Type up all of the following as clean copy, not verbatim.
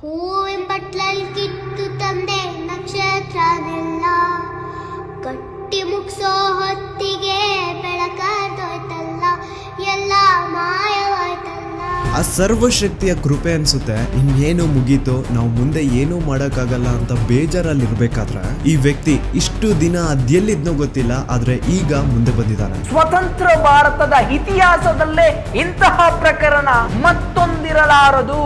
ಹೂವಿನ ಬಟ್ಲಲ್ಲಿ ಕಿತ್ತು ತಂದೆ ನಕ್ಷತ್ರನೆಲ್ಲ, ಕಟ್ಟಿ ಮುಗಿಸೋ ಹೊತ್ತಿಗೆ ಬೆಳಕಾದೋಯ್ತಲ್ಲ, ಎಲ್ಲ ಮಾಯವಾಯ್ತಲ್ಲ. ಆ ಸರ್ವಶಕ್ತಿಯ ಕೃಪೆ ಅನ್ಸುತ್ತೆ ಇನ್ನೇನು ಮುಗೀತು, ನಾವು ಮುಂದೆ ಏನೂ ಮಾಡೋಕ್ಕಾಗಲ್ಲ ಅಂತ ಬೇಜಾರಲ್ಲಿರ್ಬೇಕಾದ್ರೆ ಈ ವ್ಯಕ್ತಿ ಇಷ್ಟು ದಿನ ಅದೆಲ್ಲಿದ್ನೋ ಗೊತ್ತಿಲ್ಲ, ಆದ್ರೆ ಈಗ ಮುಂದೆ ಬಂದಿದ್ದಾನೆ. ಸ್ವತಂತ್ರ ಭಾರತದ ಇತಿಹಾಸದಲ್ಲೇ ಇಂತಹ ಪ್ರಕರಣ ಮತ್ತೊಂದಿರಲಾರದು.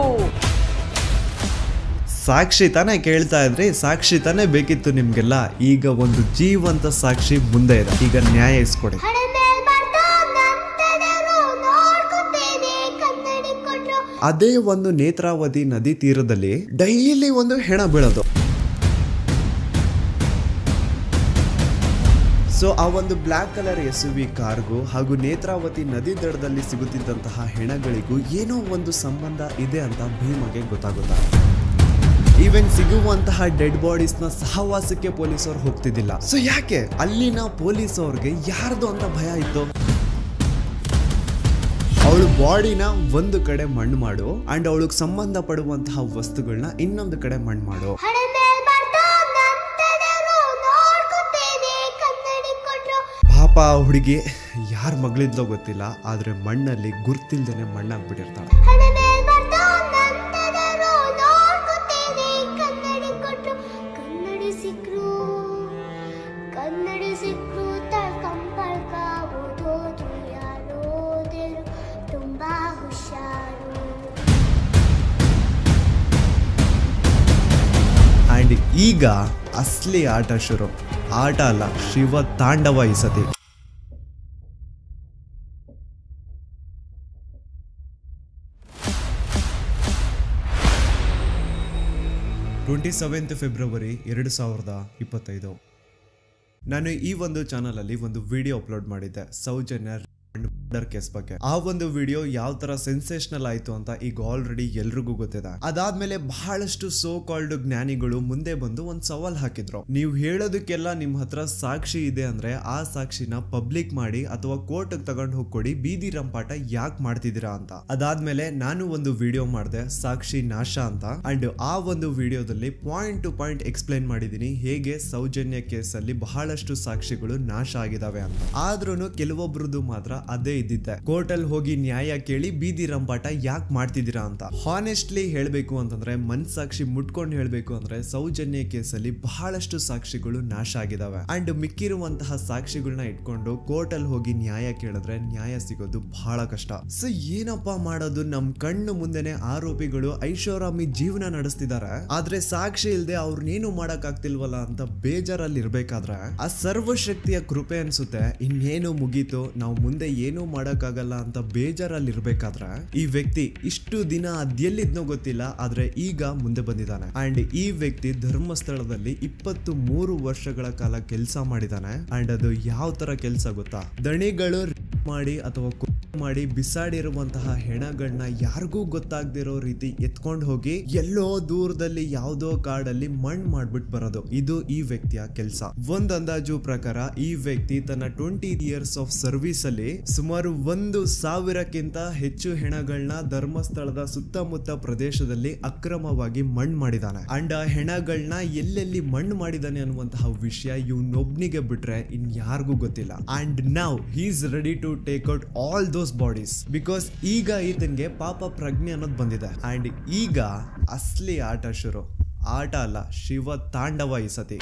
ಸಾಕ್ಷಿ ತಾನೇ ಕೇಳ್ತಾ ಇದ್ರಿ, ಸಾಕ್ಷಿ ತಾನೇ ಬೇಕಿತ್ತು ನಿಮ್ಗೆಲ್ಲ. ಈಗ ಒಂದು ಜೀವಂತ ಸಾಕ್ಷಿ ಮುಂದೆ ಇದೆ, ಈಗ ನ್ಯಾಯ ಇಸ್ಕೊಡಿ. ಅದೇ ಒಂದು ನೇತ್ರಾವತಿ ನದಿ ತೀರದಲ್ಲಿ ಡೈಲಿ ಒಂದು ಹೆಣ ಬೀಳೋದು. ಸೊ ಆ ಒಂದು ಬ್ಲ್ಯಾಕ್ ಕಲರ್ SUV ಕಾರ್ಗೂ ಹಾಗೂ ನೇತ್ರಾವತಿ ನದಿ ದಡದಲ್ಲಿ ಸಿಗುತ್ತಿದ್ದಂತಹ ಹೆಣಗಳಿಗೂ ಏನೋ ಒಂದು ಸಂಬಂಧ ಇದೆ ಅಂತ ಭೀಮಗೆ ಗೊತ್ತಾಗುತ್ತಾ. ಈವನ್ ಸಿಗುವಂತಹ ಡೆಡ್ ಬಾಡೀಸ್ ನ ಸಹವಾಸಕ್ಕೆ ಪೊಲೀಸರು ಹೋಗ್ತಿದ್ದಿಲ್ಲ. ಸೊ ಯಾಕೆ ಅಲ್ಲಿನ ಪೊಲೀಸ್ ಅವ್ರಿಗೆ ಯಾರ್ದು ಅಂತ ಭಯ ಇತ್ತು? ಅವಳು ಬಾಡಿನ ಒಂದು ಕಡೆ ಮಣ್ಣು ಮಾಡು ಅಂಡ್ ಅವಳಿಗೆ ಸಂಬಂಧ ಪಡುವಂತಹ ವಸ್ತುಗಳನ್ನ ಇನ್ನೊಂದು ಕಡೆ ಮಣ್ಣು ಮಾಡು. ಪಾಪ ಹುಡುಗಿ ಯಾರ ಮಗಳಿದ್ಲೋ ಗೊತ್ತಿಲ್ಲ, ಆದ್ರೆ ಮಣ್ಣಲ್ಲಿ ಗುರ್ತಿಲ್ದೇನೆ ಮಣ್ಣಾಗ್ಬಿಟ್ಟಿರ್ತಾಳೆ. ಅಂಡ್ ಈಗ ಅಸಲಿ ಆಟ ಶುರು. ಆಟ ಅಲ್ಲ, ಶಿವ ತಾಂಡವ ಈ ಸತಿ. 27 ಫೆಬ್ರವರಿ 2025. ನಾನು ಈ ಒಂದು ಚಾನಲ್ ಅಲ್ಲಿ ಒಂದು ವಿಡಿಯೋ ಅಪ್ಲೋಡ್ ಮಾಡಿದ್ದೆ ಸೌಜನ್ಯ ಮರ್ಡರ್ ಕೇಸ್ ಬಗ್ಗೆ. ಆ ಒಂದು ವಿಡಿಯೋ ಯಾವ ತರ ಸೆನ್ಸೇಷನಲ್ ಆಯ್ತು ಅಂತ ಈಗ ಆಲ್ರೆಡಿ ಎಲ್ರಿಗೂ ಗೊತ್ತಿದೆ. ಅದಾದ್ಮೇಲೆ ಬಹಳಷ್ಟು ಸೋ ಕಾಲ್ಡ್ ಜ್ಞಾನಿಗಳು ಮುಂದೆ ಬಂದು ಒಂದ್ ಸವಾಲ್ ಹಾಕಿದ್ರು. ನೀವು ಹೇಳೋದಕ್ಕೆಲ್ಲ ನಿಮ್ ಹತ್ರ ಸಾಕ್ಷಿ ಇದೆ ಅಂದ್ರೆ ಆ ಸಾಕ್ಷಿನ ಪಬ್ಲಿಕ್ ಮಾಡಿ ಅಥವಾ ಕೋರ್ಟ್ ತಗೊಂಡು ಹೋಗ್ಕೊಡಿ, ಬೀದಿ ರಂಪಾಟ ಯಾಕೆ ಮಾಡ್ತಿದ್ದೀರಾ ಅಂತ. ಅದಾದ್ಮೇಲೆ ನಾನು ಒಂದು ವಿಡಿಯೋ ಮಾಡಿದೆ ಸಾಕ್ಷಿ ನಾಶ ಅಂತ. ಅಂಡ್ ಆ ಒಂದು ವಿಡಿಯೋದಲ್ಲಿ ಪಾಯಿಂಟ್ ಟು ಪಾಯಿಂಟ್ ಎಕ್ಸ್ಪ್ಲೈನ್ ಮಾಡಿದೀನಿ ಹೇಗೆ ಸೌಜನ್ಯ ಕೇಸಲ್ಲಿ ಬಹಳಷ್ಟು ಸಾಕ್ಷಿಗಳು ನಾಶ ಆಗಿದಾವೆ ಅಂತ. ಆದ್ರೂ ಕೆಲವೊಬ್ರದ್ದು ಮಾತ್ರ ಅದೇ ಇದ್ದಿದ್ದೆ, ಕೋರ್ಟ್ ಅಲ್ಲಿ ಹೋಗಿ ನ್ಯಾಯ ಕೇಳಿ ಬೀದಿ ರಂಪಾಟ ಯಾಕೆ ಮಾಡ್ತಿದ್ದೀರಾ ಅಂತ. ಹಾನೆಸ್ಟ್ಲಿ ಹೇಳ್ಬೇಕು ಅಂತಂದ್ರೆ, ಮನ್ಸಾಕ್ಷಿ ಮುಟ್ಕೊಂಡು ಹೇಳ್ಬೇಕು ಅಂದ್ರೆ ಸೌಜನ್ಯ ಕೇಸಲ್ಲಿ ಬಹಳಷ್ಟು ಸಾಕ್ಷಿಗಳು ನಾಶ ಆಗಿದಾವೆ. ಅಂಡ್ ಮಿಕ್ಕಿರುವಂತಹ ಸಾಕ್ಷಿಗಳನ್ನ ಇಟ್ಕೊಂಡು ಕೋರ್ಟ್ ಅಲ್ಲಿ ಹೋಗಿ ನ್ಯಾಯ ಕೇಳಿದ್ರೆ ನ್ಯಾಯ ಸಿಗೋದು ಬಹಳ ಕಷ್ಟ. ಸೊ ಏನಪ್ಪಾ ಮಾಡೋದು, ನಮ್ ಕಣ್ಣು ಮುಂದೆನೆ ಆರೋಪಿಗಳು ಐಷಾರಾಮಿ ಜೀವನ ನಡೆಸ್ತಿದ್ದಾರೆ, ಆದ್ರೆ ಸಾಕ್ಷಿ ಇಲ್ದೆ ಅವ್ರನ್ನೇನು ಮಾಡಕ್ ಆಗ್ತಿಲ್ವಲ್ಲ ಅಂತ ಬೇಜಾರಲ್ಲಿ ಇರ್ಬೇಕಾದ್ರೆ ಆ ಸರ್ವಶಕ್ತಿಯ ಕೃಪೆ ಅನ್ಸುತ್ತೆ ಇನ್ನೇನು ಮುಗೀತು, ನಾವು ಮುಂದೆ ಏನೂ ಮಾಡಕ್ಕಾಗಲ್ಲ ಅಂತ ಬೇಜಾರಲ್ಲಿ ಇರ್ಬೇಕಾದ್ರೆ ಈ ವ್ಯಕ್ತಿ ಇಷ್ಟು ದಿನ ಅದೆಲ್ಲಿದ್ನೋ ಗೊತ್ತಿಲ್ಲ, ಆದ್ರೆ ಈಗ ಮುಂದೆ ಬಂದಿದ್ದಾನೆ. ಅಂಡ್ ಈ ವ್ಯಕ್ತಿ ಧರ್ಮಸ್ಥಳದಲ್ಲಿ 23 ವರ್ಷಗಳ ಕಾಲ ಕೆಲಸ ಮಾಡಿದಾನೆ. ಅಂಡ್ ಅದು ಯಾವ ತರ ಕೆಲಸ ಗೊತ್ತಾ, ದಣಿಗಳು ಮಾಡಿ ಅಥವಾ ಮಾಡಿ ಬಿಸಾಡಿರುವಂತಹ ಹೆಣಗಳನ್ನ ಯಾರಿಗೂ ಗೊತ್ತಾಗದಿರೋ ರೀತಿ ಎತ್ಕೊಂಡು ಹೋಗಿ ಎಲ್ಲೋ ದೂರದಲ್ಲಿ ಯಾವ್ದೋ ಕಾಡಲ್ಲಿ ಮಣ್ಣು ಮಾಡ್ಬಿಟ್ಟು ಬರೋದು, ಇದು ಈ ವ್ಯಕ್ತಿಯ ಕೆಲಸ. ಒಂದ್ ಅಂದಾಜು ಪ್ರಕಾರ ಈ ವ್ಯಕ್ತಿ ತನ್ನ 20 ಇಯರ್ಸ್ ಆಫ್ ಸರ್ವಿಸ್ ಅಲ್ಲಿ ಸುಮಾರು 1,000ಕ್ಕಿಂತ ಹೆಚ್ಚು ಹೆಣಗಳನ್ನ ಧರ್ಮಸ್ಥಳದ ಸುತ್ತಮುತ್ತ ಪ್ರದೇಶದಲ್ಲಿ ಅಕ್ರಮವಾಗಿ ಮಣ್ಣು ಮಾಡಿದಾನೆ. ಅಂಡ್ ಆ ಹೆಣಗಳನ್ನ ಎಲ್ಲೆಲ್ಲಿ ಮಣ್ಣು ಮಾಡಿದಾನೆ ಅನ್ನುವಂತಹ ವಿಷಯ ಇವನೊಬ್ನಿಗೆ ಬಿಟ್ರೆ ಇನ್ ಯಾರಿಗೂ ಗೊತ್ತಿಲ್ಲ. And now he is ready to take out all those bodies because ಈಗ ಈತನ್ಗೆ ಪಾಪ ಪ್ರಜ್ಞೆ ಅನ್ನೋದು ಬಂದಿದೆ. ಅಂಡ್ ಈಗ ಅಸಲಿ ಆಟ ಶುರು. ಆಟ ಅಲ್ಲ, ಶಿವ ತಾಂಡವ ಈ ಸತಿ.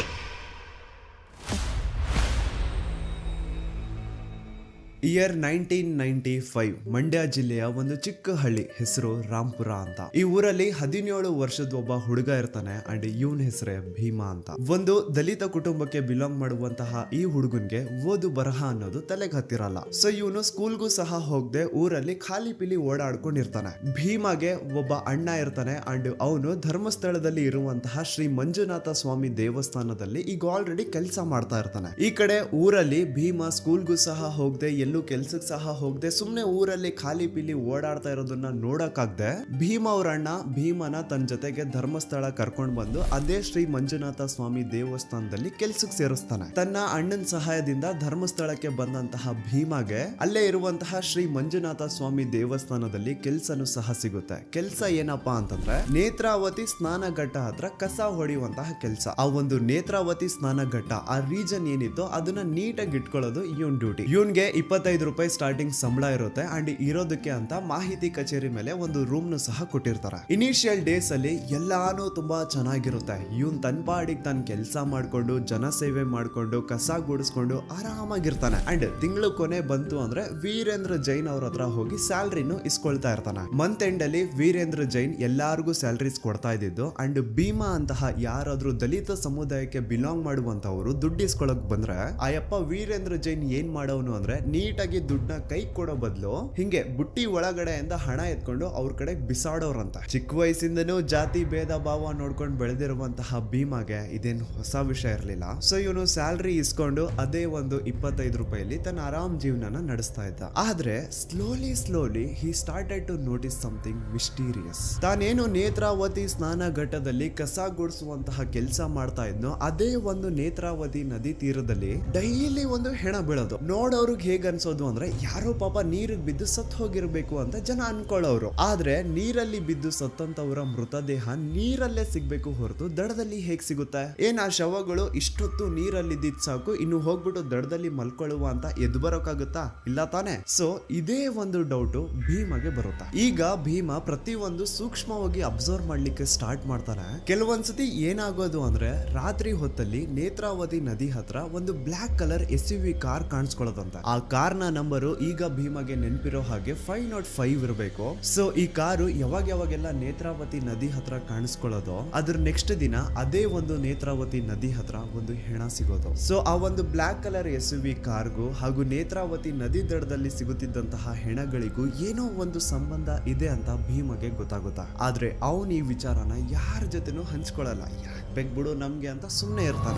ಇಯರ್ 1995 ಮಂಡ್ಯ ಜಿಲ್ಲೆಯ ಒಂದು ಚಿಕ್ಕ ಹಳ್ಳಿ, ಹೆಸರು ರಾಂಪುರ ಅಂತ. ಈ ಊರಲ್ಲಿ 17 ವರ್ಷದ ಒಬ್ಬ ಹುಡುಗ ಇರ್ತಾನೆ. ಅಂಡ್ ಇವನ್ ಹೆಸರೇ ಭೀಮಾ ಅಂತ. ಒಂದು ದಲಿತ ಕುಟುಂಬಕ್ಕೆ ಬಿಲಾಂಗ್ ಮಾಡುವಂತಹ ಈ ಹುಡುಗನ್ಗೆ ಓದು ಬರಹ ಅನ್ನೋದು ತಲೆಗೆ ಹತ್ತಿರಲ್ಲ. ಸೊ ಇವನು ಸ್ಕೂಲ್ಗೂ ಸಹ ಹೋಗದೆ ಊರಲ್ಲಿ ಖಾಲಿ ಪಿಲಿ ಓಡಾಡ್ಕೊಂಡಿರ್ತಾನೆ. ಭೀಮಾಗೆ ಒಬ್ಬ ಅಣ್ಣ ಇರ್ತಾನೆ. ಅಂಡ್ ಅವನು ಧರ್ಮಸ್ಥಳದಲ್ಲಿ ಇರುವಂತಹ ಶ್ರೀ ಮಂಜುನಾಥ ಸ್ವಾಮಿ ದೇವಸ್ಥಾನದಲ್ಲಿ ಈಗ ಆಲ್ರೆಡಿ ಕೆಲಸ ಮಾಡ್ತಾ ಇರ್ತಾನೆ. ಈ ಕಡೆ ಊರಲ್ಲಿ ಭೀಮಾ ಸ್ಕೂಲ್ಗೂ ಸಹ ಹೋಗದೆ ಎಲ್ಲೂ ಕೆಲ್ಸಕ್ಕೆ ಸಹ ಹೋಗದೆ ಸುಮ್ನೆ ಊರಲ್ಲಿ ಖಾಲಿ ಪಿಲಿ ಓಡಾಡ್ತಾ ಇರೋದನ್ನ ನೋಡಕ್ಕಾಗ್ದೆ ಭೀಮ ಅವ್ರ ಅಣ್ಣ ಭೀಮನ ತನ್ನ ಜೊತೆಗೆ ಧರ್ಮಸ್ಥಳ ಕರ್ಕೊಂಡ್ ಬಂದು ಅದೇ ಶ್ರೀ ಮಂಜುನಾಥ ಸ್ವಾಮಿ ದೇವಸ್ಥಾನದಲ್ಲಿ ಕೆಲ್ಸಕ್ಕೆ ಸೇರಿಸ್ತಾನೆ. ತನ್ನ ಅಣ್ಣನ ಸಹಾಯದಿಂದ ಧರ್ಮಸ್ಥಳಕ್ಕೆ ಬಂದಂತಹ ಭೀಮಗೆ ಅಲ್ಲೇ ಇರುವಂತಹ ಶ್ರೀ ಮಂಜುನಾಥ ಸ್ವಾಮಿ ದೇವಸ್ಥಾನದಲ್ಲಿ ಕೆಲ್ಸನೂ ಸಹ ಸಿಗುತ್ತೆ. ಕೆಲ್ಸ ಏನಪ್ಪಾ ಅಂತಂದ್ರೆ ನೇತ್ರಾವತಿ ಸ್ನಾನಘಟ್ಟ ಹತ್ರ ಕಸ ಹೊಡೆಯುವಂತಹ ಕೆಲಸ. ಆ ಒಂದು ನೇತ್ರಾವತಿ ಸ್ನಾನಘಟ್ಟ ಆ ರೀಜನ್ ಏನಿತ್ತು ಅದನ್ನ ನೀಟಾಗಿ ಇಟ್ಕೊಳ್ಳೋದು ಇವನ್ ಡ್ಯೂಟಿ. ಇವನ್ಗೆ 25 ರೂಪಾಯಿ ಸ್ಟಾರ್ಟಿಂಗ್ ಸಂಬಳ ಇರುತ್ತೆ ಅಂಡ್ ಇರೋದಕ್ಕೆ ಅಂತ ಮಾಹಿತಿ ಕಚೇರಿ ಮೇಲೆ ಒಂದು ರೂಮ್ ನು ಸಹ ಕೊಟ್ಟಿರ್ತಾರೆ. ಇನಿಷಿಯಲ್ ಡೇಸ್ ಅಲ್ಲಿ ಎಲ್ಲಾನು ತುಂಬಾ ಚೆನ್ನಾಗಿರುತ್ತೆ. ಇವನ್ ತನ್ ಪಾಡಿಗೆ ತಾನು ಕೆಲಸ ಮಾಡ್ಕೊಂಡು ಜನ ಸೇವೆ ಮಾಡ್ಕೊಂಡು ಕಸ ಗುಡಿಸ್ಕೊಂಡು ಆರಾಮಾಗಿರ್ತಾನೆ. ಅಂಡ್ ತಿಂಗಳು ಕೊನೆ ಬಂತು ಅಂದ್ರೆ ವೀರೇಂದ್ರ ಜೈನ್ ಅವ್ರ ಹತ್ರ ಹೋಗಿ ಸ್ಯಾಲ್ರಿನು ಇಸ್ಕೊಳ್ತಾ ಇರ್ತಾನೆ. ಮಂತ್ ಎಂಡ್ ಅಲ್ಲಿ ವೀರೇಂದ್ರ ಜೈನ್ ಎಲ್ಲಾರ್ಗು ಸ್ಯಾಲ್ರೀಸ್ ಕೊಡ್ತಾ ಇದ್ದಿದ್ದು. ಅಂಡ್ ಭೀಮಾ ಅಂತಹ ಯಾರಾದ್ರೂ ದಲಿತ ಸಮುದಾಯಕ್ಕೆ ಬಿಲಾಂಗ್ ಮಾಡುವಂತವ್ರು ದುಡ್ಡು ಇಸ್ಕೊಳಕ್ ಬಂದ್ರೆ ಆಯಪ್ಪ ವೀರೇಂದ್ರ ಜೈನ್ ಏನ್ ಮಾಡೋನು ಅಂದ್ರೆ ನೀಟಾಗಿ ದುಡ್ಡನ್ನ ಕೈ ಕೊಡೋ ಬದಲು ಹಿಂಗೆ ಬುಟ್ಟಿ ಒಳಗಡೆಯಿಂದ ಹಣ ಎತ್ಕೊಂಡು ಅವ್ರ ಕಡೆ ಬಿಸಾಡೋರಂತ. ಚಿಕ್ಕ ವಯಸ್ಸಿಂದನೂ ಜಾತಿ ಭೇದ ಭಾವ ನೋಡ್ಕೊಂಡು ಬೆಳೆದಿರುವಂತಹ ಭೀಮಾಗೆ ಇದೇನು ಹೊಸ ವಿಷಯ ಇರಲಿಲ್ಲ. ಸೊ ಇವನು ಸ್ಯಾಲ್ರಿ ಇಸ್ಕೊಂಡು ಅದೇ ಒಂದು 25 ರೂಪಾಯಿಲಿ ತನ್ನ ಆರಾಮ್ ಜೀವನನ ನಡೆಸ್ತಾ ಇದ್ದ. ಆದ್ರೆ slowly he started to notice something mysterious. ತಾನೇನು ನೇತ್ರಾವತಿ ಸ್ನಾನ ಘಟ್ಟದಲ್ಲಿ ಕಸ ಗುಡಿಸುವಂತಹ ಕೆಲಸ ಮಾಡ್ತಾ ಇದ್ನೋ ಅದೇ ಒಂದು ನೇತ್ರಾವತಿ ನದಿ ತೀರದಲ್ಲಿ ಡೈಲಿ ಒಂದು ಹೆಣ ಬೀಳೋದು. ನೋಡೋರ್ಗ್ ಹೇಗ್ ಅನ್ಸೋದು ಅಂದ್ರೆ ಯಾರೋ ಪಾಪ ನೀರಿಗೆ ಬಿದ್ದು ಸತ್ ಹೋಗಿರ್ಬೇಕು ಅಂತ ಜನ ಅನ್ಕೊಳ್ಳೋರು. ಆದ್ರೆ ನೀರಲ್ಲಿ ಬಿದ್ದು ಸತ್ತಂತವರ ಮೃತದೇಹ ನೀರಲ್ಲೇ ಸಿಗ್ಬೇಕು ಹೊರತು ದಡದಲ್ಲಿ ಹೇಗ್ ಸಿಗುತ್ತೆ? ಏನ್ ಆ ಶವಗಳು ಇಷ್ಟೊತ್ತು ನೀರಲ್ಲಿ ಇದ್ದಿದ್ ಸಾಕು ಇನ್ನು ಹೋಗ್ಬಿಟ್ಟು ದಡದಲ್ಲಿ ಮಲ್ಕೊಳ್ಳುವ ಅಂತ ಎದ್ದು ಬರೋಕಾಗುತ್ತಾ? ಇಲ್ಲ ತಾನೆ. ಸೊ ಇದೇ ಒಂದು ಡೌಟ್ ಭೀಮಗೆ ಬರುತ್ತಾ. ಈಗ ಭೀಮ ಪ್ರತಿಯೊಂದು ಸೂಕ್ಷ್ಮವಾಗಿ ಅಬ್ಸರ್ವ್ ಮಾಡ್ಲಿಕ್ಕೆ ಸ್ಟಾರ್ಟ್ ಮಾಡ್ತಾನೆ. ಕೆಲವೊಂದ್ಸತಿ ಏನಾಗೋದು ಅಂದ್ರೆ ರಾತ್ರಿ ಹೊತ್ತಲ್ಲಿ ನೇತ್ರಾವತಿ ನದಿ ಹತ್ರ ಒಂದು ಬ್ಲಾಕ್ ಕಲರ್ SUV ಕಾರ್ ಕಾಣಿಸ್ಕೊಳ್ಳೋದಂತ. ಆ ಕಾರ್ ನ ನಂಬರು ಈಗ ಭೀಮಗೆ ನೆನಪಿರೋ ಹಾಗೆ 505 ಇರಬೇಕು. ಸೊ ಈ ಕಾರು ಯಾವಾಗೆಲ್ಲ ನೇತ್ರಾವತಿ ನದಿ ಹತ್ರ ಕಾಣಿಸ್ಕೊಳ್ಳೋದು ಅದ್ರ ನೆಕ್ಸ್ಟ್ ದಿನ ಅದೇ ಒಂದು ನೇತ್ರಾವತಿ ನದಿ ಹತ್ರ ಒಂದು ಹೆಣ ಸಿಗೋದು. ಸೊ ಆ ಒಂದು ಬ್ಲಾಕ್ ಕಲರ್ SUV ಕಾರ್ಗೂ ಹಾಗೂ ನೇತ್ರಾವತಿ ನದಿ ದಡದಲ್ಲಿ ಸಿಗುತ್ತಿದ್ದಂತಹ ಹೆಣಗಳಿಗೂ ಏನೋ ಒಂದು ಸಂಬಂಧ ಇದೆ ಅಂತ ಭೀಮಗೆ ಗೊತ್ತಾಗುತ್ತಾ. ಆದ್ರೆ ಅವನು ಈ ವಿಚಾರನ ಯಾರ ಜೊತೆನೂ ಹಂಚ್ಕೊಳ್ಳಲ್ಲ. ಯಾಕೆ ಬೇಕ್ಬಿಡು ನಮ್ಗೆ ಅಂತ ಸುಮ್ಮನೆ ಇರ್ತಾನೆ.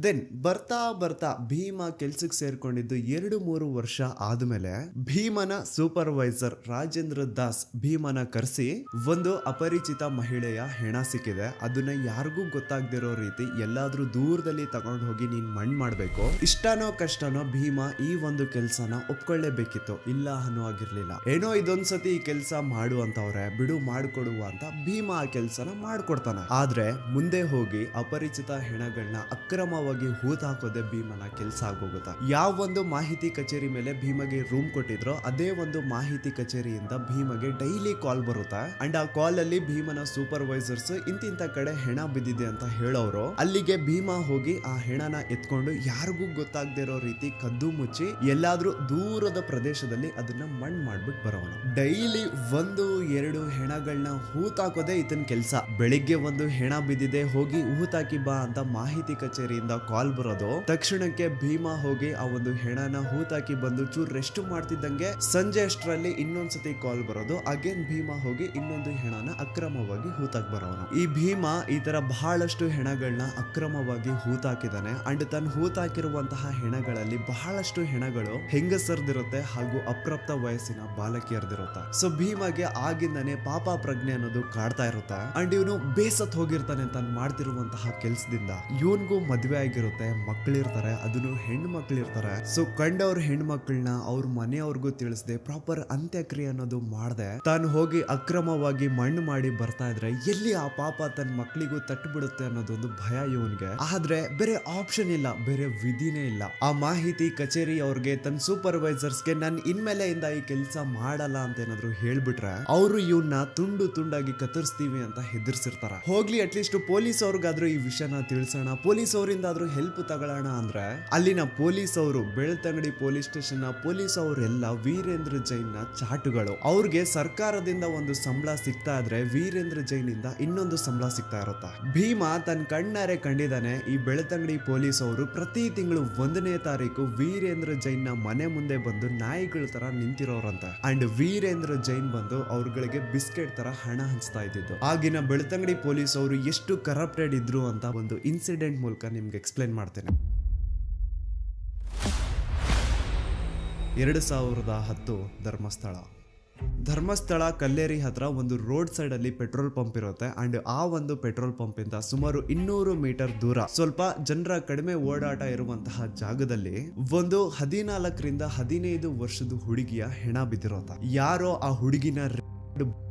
ದೆನ್ ಬರ್ತಾ ಭೀಮ ಕೆಲ್ಸಕ್ಕೆ ಸೇರ್ಕೊಂಡಿದ್ದು 2-3 ವರ್ಷ ಆದ್ಮೇಲೆ ಭೀಮನ ಸೂಪರ್ವೈಸರ್ ರಾಜೇಂದ್ರ ದಾಸ್ ಭೀಮನ ಕರೆಸಿ ಒಂದು ಅಪರಿಚಿತ ಮಹಿಳೆಯ ಹೆಣ ಸಿಕ್ಕಿದೆ, ಅದನ್ನ ಯಾರಿಗೂ ಗೊತ್ತಾಗ್ದಿರೋ ರೀತಿ ಎಲ್ಲಾದ್ರೂ ದೂರದಲ್ಲಿ ತಗೊಂಡು ಹೋಗಿ ನೀನ್ ಮಣ್ಣು ಮಾಡ್ಬೇಕು. ಇಷ್ಟನೋ ಕಷ್ಟನೋ ಭೀಮ ಈ ಒಂದು ಕೆಲ್ಸನ ಒಪ್ಕೊಳ್ಳೇಬೇಕಿತ್ತು. ಇಲ್ಲ ಅನ್ನೋ ಆಗಿರ್ಲಿಲ್ಲ. ಏನೋ ಇದೊಂದ್ಸತಿ ಈ ಕೆಲ್ಸ ಮಾಡು ಅಂತವ್ರೆ ಬಿಡು ಮಾಡ್ಕೊಡುವ ಅಂತ ಭೀಮ ಆ ಕೆಲ್ಸನ ಮಾಡ್ಕೊಡ್ತಾನೆ. ಆದ್ರೆ ಮುಂದೆ ಹೋಗಿ ಅಪರಿಚಿತ ಹೆಣಗಳನ್ನ ಅಕ್ರಮ ಹೂತ್ ಹಾಕೋದೆ ಭೀಮನ ಕೆಲಸ ಆಗೋಗುತ್ತಾ. ಯಾವ ಒಂದು ಮಾಹಿತಿ ಕಚೇರಿ ಮೇಲೆ ಭೀಮಗೆ ರೂಮ್ ಕೊಟ್ಟಿದ್ರೋ ಅದೇ ಒಂದು ಮಾಹಿತಿ ಕಚೇರಿಯಿಂದ ಭೀಮಗೆ ಡೈಲಿ ಕಾಲ್ ಬರುತ್ತಾ. ಅಂಡ್ ಆ ಕಾಲ್ ಅಲ್ಲಿ ಭೀಮನ ಸೂಪರ್ವೈಸರ್ಸ್ ಇಂತಿಂತ ಕಡೆ ಹೆಣ ಬಿದ್ದಿದೆ ಅಂತ ಹೇಳೋರು. ಅಲ್ಲಿಗೆ ಭೀಮ ಹೋಗಿ ಆ ಹೆಣನ ಎತ್ಕೊಂಡು ಯಾರಿಗೂ ಗೊತ್ತಾಗದಿರೋ ರೀತಿ ಕದ್ದು ಮುಚ್ಚಿ ಎಲ್ಲಾದ್ರೂ ದೂರದ ಪ್ರದೇಶದಲ್ಲಿ ಅದನ್ನ ಮಣ್ಣು ಮಾಡ್ಬಿಟ್ಟು ಬರೋಣ. ಡೈಲಿ 1-2 ಹೆಣಗಳನ್ನ ಹೂತಾಕೋದೆ ಈತನ ಕೆಲಸ. ಬೆಳಿಗ್ಗೆ ಒಂದು ಹೆಣ ಬಿದ್ದಿದೆ ಹೋಗಿ ಹೂತಾಕಿ ಬಾ ಅಂತ ಮಾಹಿತಿ ಕಚೇರಿಯಿಂದ ಕಾಲ್ ಬರೋದು. ತಕ್ಷಣಕ್ಕೆ ಭೀಮ ಹೋಗಿ ಆ ಒಂದು ಹೆಣನ ಹೂತಾಕಿ ಬಂದು ಚೂರ್ ರೆಸ್ಟ್ ಮಾಡ್ತಿದ್ದಂಗೆ ಸಂಜೆ ಅಷ್ಟರಲ್ಲಿ ಇನ್ನೊಂದ್ಸತಿ ಕಾಲ್ ಬರೋದು. ಅಗೇನ್ ಭೀಮ ಹೋಗಿ ಇನ್ನೊಂದು ಹೆಣನ ಅಕ್ರಮವಾಗಿ ಹೂತಾಕ್ ಬರೋನು. ಈ ಭೀಮ ಈ ತರ ಬಹಳಷ್ಟು ಹೆಣಗಳನ್ನ ಅಕ್ರಮವಾಗಿ ಹೂತಾಕಿದಾನೆ. ಅಂಡ್ ತನ್ನ ಹೂತಾಕಿರುವಂತಹ ಹೆಣಗಳಲ್ಲಿ ಬಹಳಷ್ಟು ಹೆಣಗಳು ಹೆಂಗಸರ್ದಿರುತ್ತೆ ಹಾಗೂ ಅಪ್ರಾಪ್ತ ವಯಸ್ಸಿನ ಬಾಲಕಿಯರ್ದಿರುತ್ತೆ. ಸೊ ಭೀಮಗೆ ಆಗಿಂದಾನೆ ಪಾಪ ಪ್ರಜ್ಞೆ ಅನ್ನೋದು ಕಾಡ್ತಾ ಇರುತ್ತೆ. ಅಂಡ್ ಇವನು ಬೇಸತ್ ಹೋಗಿರ್ತಾನೆ ತಾನು ಮಾಡ್ತಿರುವಂತಹ ಕೆಲ್ಸದಿಂದ. ಇವನ್ಗೂ ಮದ್ವೆ ಆಗಿರುತ್ತೆ, ಮಕ್ಕಳಿರ್ತಾರೆ, ಅದನ್ನು ಹೆಣ್ಣು ಮಕ್ಕಳಿರ್ತಾರೆ. ಸೊ ಕಂಡವ್ರ ಹೆಣ್ಮಕ್ಳನ್ನ ಅವ್ರ ಮನೆಯವ್ರಿಗೂ ತಿಳಿಸದೆ ಪ್ರಾಪರ್ ಅಂತ್ಯಕ್ರಿಯೆ ಅನ್ನೋದು ಮಾಡದೆ ತಾನು ಹೋಗಿ ಅಕ್ರಮವಾಗಿ ಮಣ್ಣು ಮಾಡಿ ಬರ್ತಾ ಇದ್ರೆ ಎಲ್ಲಿ ಆ ಪಾಪ ತನ್ನ ಮಕ್ಕಳಿಗೂ ತಟ್ಟು ಬಿಡುತ್ತೆ ಅನ್ನೋದೊಂದು ಭಯ ಇವನ್ಗೆ. ಆದ್ರೆ ಬೇರೆ ಆಪ್ಷನ್ ಇಲ್ಲ, ಬೇರೆ ವಿಧಿನೇ ಇಲ್ಲ. ಆ ಮಾಹಿತಿ ಕಚೇರಿ ಅವ್ರಿಗೆ ತನ್ನ ಸೂಪರ್ವೈಸರ್ಸ್ಗೆ ನಾನು ಇನ್ಮೇಲೆ ಇಂದ ಈ ಕೆಲಸ ಮಾಡಲ್ಲ ಅಂತ ಏನಾದ್ರು ಹೇಳ್ಬಿಟ್ರೆ ಅವರು ಇವನ್ನ ತುಂಡಾಗಿ ಕತ್ತರಿಸ್ತೀವಿ ಅಂತ ಹೆದರ್ಸಿರ್ತಾರ. ಹೋಗ್ಲಿ ಅಟ್ಲೀಸ್ಟ್ ಪೊಲೀಸ್ ಅವ್ರಿಗಾದ್ರೂ ಈ ವಿಷಯನ ತಿಳಿಸೋಣ, ಪೊಲೀಸ್ ಅವರಿಂದಾದ್ರೂ ಹೆಲ್ಪ್ ತಗೊಳ್ಳೋಣ ಅಂದ್ರೆ ಅಲ್ಲಿನ ಪೊಲೀಸ್ ಅವರು ಬೆಳ್ತಂಗಡಿ ಪೊಲೀಸ್ ಸ್ಟೇಷನ್ ನ ಪೊಲೀಸ್ ಅವರೆಲ್ಲ ವೀರೇಂದ್ರ ಜೈನ್ ನ ಚಾಟುಗಳು. ಅವ್ರಿಗೆ ಸರ್ಕಾರದಿಂದ ಒಂದು ಸಂಬಳ ಸಿಗ್ತಾ ಇದ್ರೆ ವೀರೇಂದ್ರ ಜೈನ್ ಇಂದ ಇನ್ನೊಂದು ಸಂಬಳ ಸಿಗ್ತಾ ಇರುತ್ತಾ. ಭೀಮ ತನ್ನ ಕಣ್ಣಾರೆ ಕಂಡಿದ್ದಾನೆ ಈ ಬೆಳ್ತಂಗಡಿ ಪೊಲೀಸ್ ಅವರು ಪ್ರತಿ ತಿಂಗಳು 1ನೇ ತಾರೀಕು ವೀರೇಂದ್ರ ಜೈನ್ ನ ಮನೆ ಮುಂದೆ ಬಂದು ನಾಯಿಗಳ ತರ ನಿಂತಿರೋರಂತೆ. ಅಂಡ್ ವೀರೇಂದ್ರ ಜೈನ್ ಬಂದು ಅವ್ರಗಳಿಗೆ ಬಿಸ್ಕೆಟ್ ತರ ಹಣ ಹಂಚ್ತಾ ಇದ್ದಿದ್ದು. ಆಗಿನ ಬೆಳ್ತಂಗಡಿ ಪೊಲೀಸ್ ಅವರು ಎಷ್ಟು ಕರಪ್ಟೆಡ್ ಇದ್ರು ಅಂತ ಒಂದು ಇನ್ಸಿಡೆಂಟ್ ಮೂಲಕ ನಿಮ್ಗೆ ಎಕ್ಸ್ಪ್ಲೇನ್ ಮಾಡ್ತೇನೆ. 2010 ಧರ್ಮಸ್ಥಳ ಕಲ್ಲೇರಿ ಹತ್ರ ಒಂದು ರೋಡ್ ಸೈಡ್ ಅಲ್ಲಿ ಪೆಟ್ರೋಲ್ ಪಂಪ್ ಇರುತ್ತೆ ಅಂಡ್ ಆ ಒಂದು ಪೆಟ್ರೋಲ್ ಪಂಪ್ ಇಂದ ಸುಮಾರು 200 ಮೀಟರ್ ದೂರ ಸ್ವಲ್ಪ ಜನರ ಕಡಿಮೆ ಓಡಾಟ ಇರುವಂತಹ ಜಾಗದಲ್ಲಿ ಒಂದು 14 ರಿಂದ 15 ವರ್ಷದ ಹುಡುಗಿಯ ಹೆಣ ಬಿದ್ದಿರೋತ. ಯಾರೋ ಆ ಹುಡುಗಿನ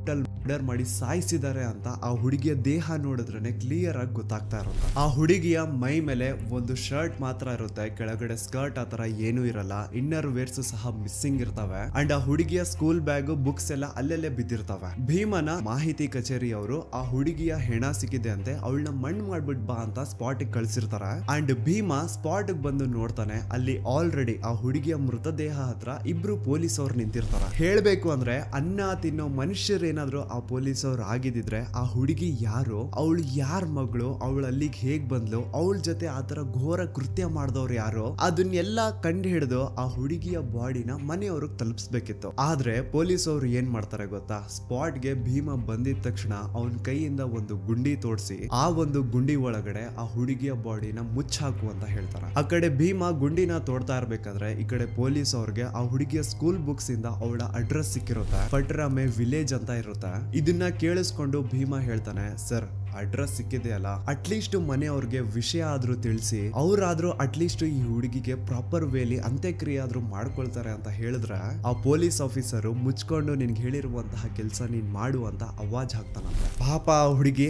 ಮರ್ಡರ್ ಮಾಡಿ ಸಾಯಿಸಿದ್ದಾರೆ ಅಂತ ಆ ಹುಡುಗಿಯ ದೇಹ ನೋಡಿದ್ರೇನೆ ಕ್ಲಿಯರ್ ಆಗಿ ಗೊತ್ತಾಗ್ತಾ ಇರುತ್ತೆ. ಆ ಹುಡುಗಿಯ ಮೈ ಮೇಲೆ ಒಂದು ಶರ್ಟ್ ಮಾತ್ರ ಇರುತ್ತೆ, ಕೆಳಗಡೆ ಸ್ಕರ್ಟ್ ಆತರ ಏನೂ ಇರಲ್ಲ, ಇನ್ನರ್ ವೇರ್ಸ್ ಸಹ ಮಿಸ್ಸಿಂಗ್ ಇರ್ತವೆ ಅಂಡ್ ಆ ಹುಡುಗಿಯ ಸ್ಕೂಲ್ ಬ್ಯಾಗ್ ಬುಕ್ಸ್ ಎಲ್ಲ ಅಲ್ಲೆಲ್ಲೇ ಬಿದ್ದಿರ್ತವೆ. ಭೀಮನ ಮಾಹಿತಿ ಕಚೇರಿ ಅವರು ಆ ಹುಡುಗಿಯ ಹೆಣ ಸಿಕ್ಕಿದೆ ಅಂತೆ, ಅವಳನ್ನ ಮಣ್ಣು ಮಾಡ್ಬಿಟ್ ಬಾ ಅಂತ ಸ್ಪಾಟ್ ಕಳ್ಸಿರ್ತಾರೆ ಅಂಡ್ ಭೀಮ ಸ್ಪಾಟ್ ಬಂದು ನೋಡ್ತಾನೆ. ಅಲ್ಲಿ ಆಲ್ರೆಡಿ ಆ ಹುಡುಗಿಯ ಮೃತದೇಹ ಹತ್ರ ಇಬ್ರು ಪೊಲೀಸ್ ಅವ್ರು ನಿಂತಿರ್ತಾರೆ. ಹೇಳ್ಬೇಕು ಅಂದ್ರೆ ಅನ್ನ ತಿನ್ನೋ ಮನುಷ್ಯರು ಏನಾದ್ರು ಆ ಪೊಲೀಸ್ ಅವ್ರು ಆಗಿದ್ರೆ ಆ ಹುಡುಗಿ ಯಾರು, ಅವಳು ಯಾರ ಮಗಳು, ಅವಳು ಅಲ್ಲಿಗೆ ಹೇಗ್ ಬಂದ್ಲು, ಅವಳ ಜೊತೆ ಆತರ ಘೋರ ಕೃತ್ಯ ಮಾಡಿದವ್ರು ಯಾರು, ಅದನ್ನೆಲ್ಲ ಕಂಡು ಹಿಡಿದು ಆ ಹುಡುಗಿಯ ಬಾಡಿನ ಮನೆಯವ್ರಿಗೆ ತಲುಪಿಸ್ಬೇಕಿತ್ತು. ಆದ್ರೆ ಪೊಲೀಸ್ ಅವ್ರು ಏನ್ ಮಾಡ್ತಾರೆ ಗೊತ್ತಾ, ಸ್ಪಾಟ್ಗೆ ಭೀಮ ಬಂದಿದ ತಕ್ಷಣ ಅವನ ಕೈಯಿಂದ ಒಂದು ಗುಂಡಿ ತೋರಿಸಿ ಆ ಒಂದು ಗುಂಡಿ ಒಳಗಡೆ ಆ ಹುಡುಗಿಯ ಬಾಡಿನ ಮುಚ್ಚಾಕು ಅಂತ ಹೇಳ್ತಾರೆ. ಆ ಕಡೆ ಭೀಮ ಗುಂಡಿನ ತೋಡ್ತಾ ಇರ್ಬೇಕಾದ್ರೆ ಈ ಕಡೆ ಪೊಲೀಸ್ ಅವ್ರಿಗೆ ಆ ಹುಡುಗಿಯ ಸ್ಕೂಲ್ ಬುಕ್ಸ್ ಇಂದ ಅವಳ ಅಡ್ರೆಸ್ ಸಿಕ್ಕಿರುತ್ತೆ, ಪಟ್ರಾಮೆ ವಿಲೇಜ್ ಅಂತ ಇರುತ್ತೆ. ಇದನ್ನ ಕೇಳಿಸ್ಕೊಂಡು ಭೀಮ ಹೇಳ್ತಾನೆ, ಸರ್ ಅಡ್ರೆಸ್ ಸಿಕ್ಕಿದೆಯಲ್ಲ, ಅಟ್ಲೀಸ್ಟ್ ಮನೆಯವ್ರಿಗೆ ವಿಷಯ ಆದ್ರೂ ತಿಳಿಸಿ, ಅವ್ರಾದ್ರೂ ಅಟ್ಲೀಸ್ಟ್ ಈ ಹುಡುಗಿಗೆ ಪ್ರಾಪರ್ ವೇಲಿ ಅಂತ್ಯಕ್ರಿಯೆ ಆದ್ರೂ ಮಾಡ್ಕೊಳ್ತಾರೆ ಅಂತ ಹೇಳಿದ್ರೆ ಆ ಪೊಲೀಸ್ ಆಫೀಸರು ಮುಚ್ಕೊಂಡು ನಿನ್ಗೆ ಹೇಳಿರುವಂತಹ ಕೆಲಸ ನೀನ್ ಮಾಡು ಅಂತ ಅವಾಜ್ ಹಾಕ್ತಾನಂತೆ. ಪಾಪ ಆ ಹುಡುಗಿ